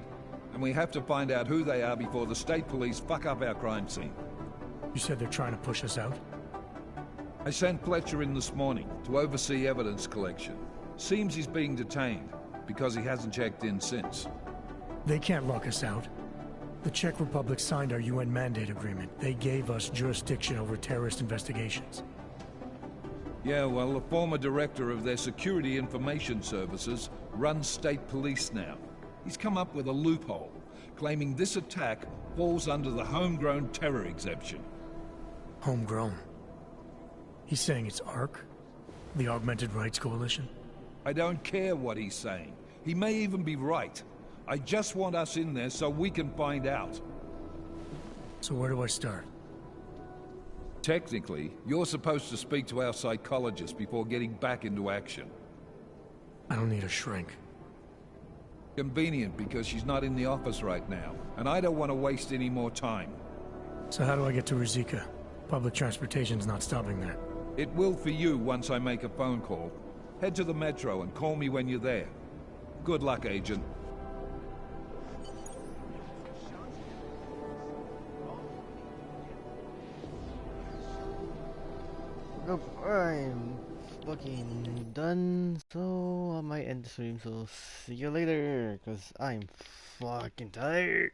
And we have to find out who they are before the state police fuck up our crime scene.
You said they're trying to push us out?
I sent Fletcher in this morning to oversee evidence collection. Seems he's being detained, because he hasn't checked in since.
They can't lock us out. The Czech Republic signed our UN mandate agreement. They gave us jurisdiction over terrorist investigations.
Yeah, well, the former director of their security information services runs state police now. He's come up with a loophole, claiming this attack falls under the homegrown terror exemption.
Homegrown? He's saying it's ARC? The Augmented Rights Coalition?
I don't care what he's saying. He may even be right. I just want us in there so we can find out.
So where do I start?
Technically, you're supposed to speak to our psychologist before getting back into action.
I don't need a shrink.
Convenient because she's not in the office right now, and I don't want to waste any more time.
So how do I get to Ruzicka? Public transportation's not stopping there.
It will for you once I make a phone call. Head to the metro and call me when you're there. Good luck, Agent.
Nope, I'm fucking done, so I might end the stream, so see you later, because I'm fucking tired.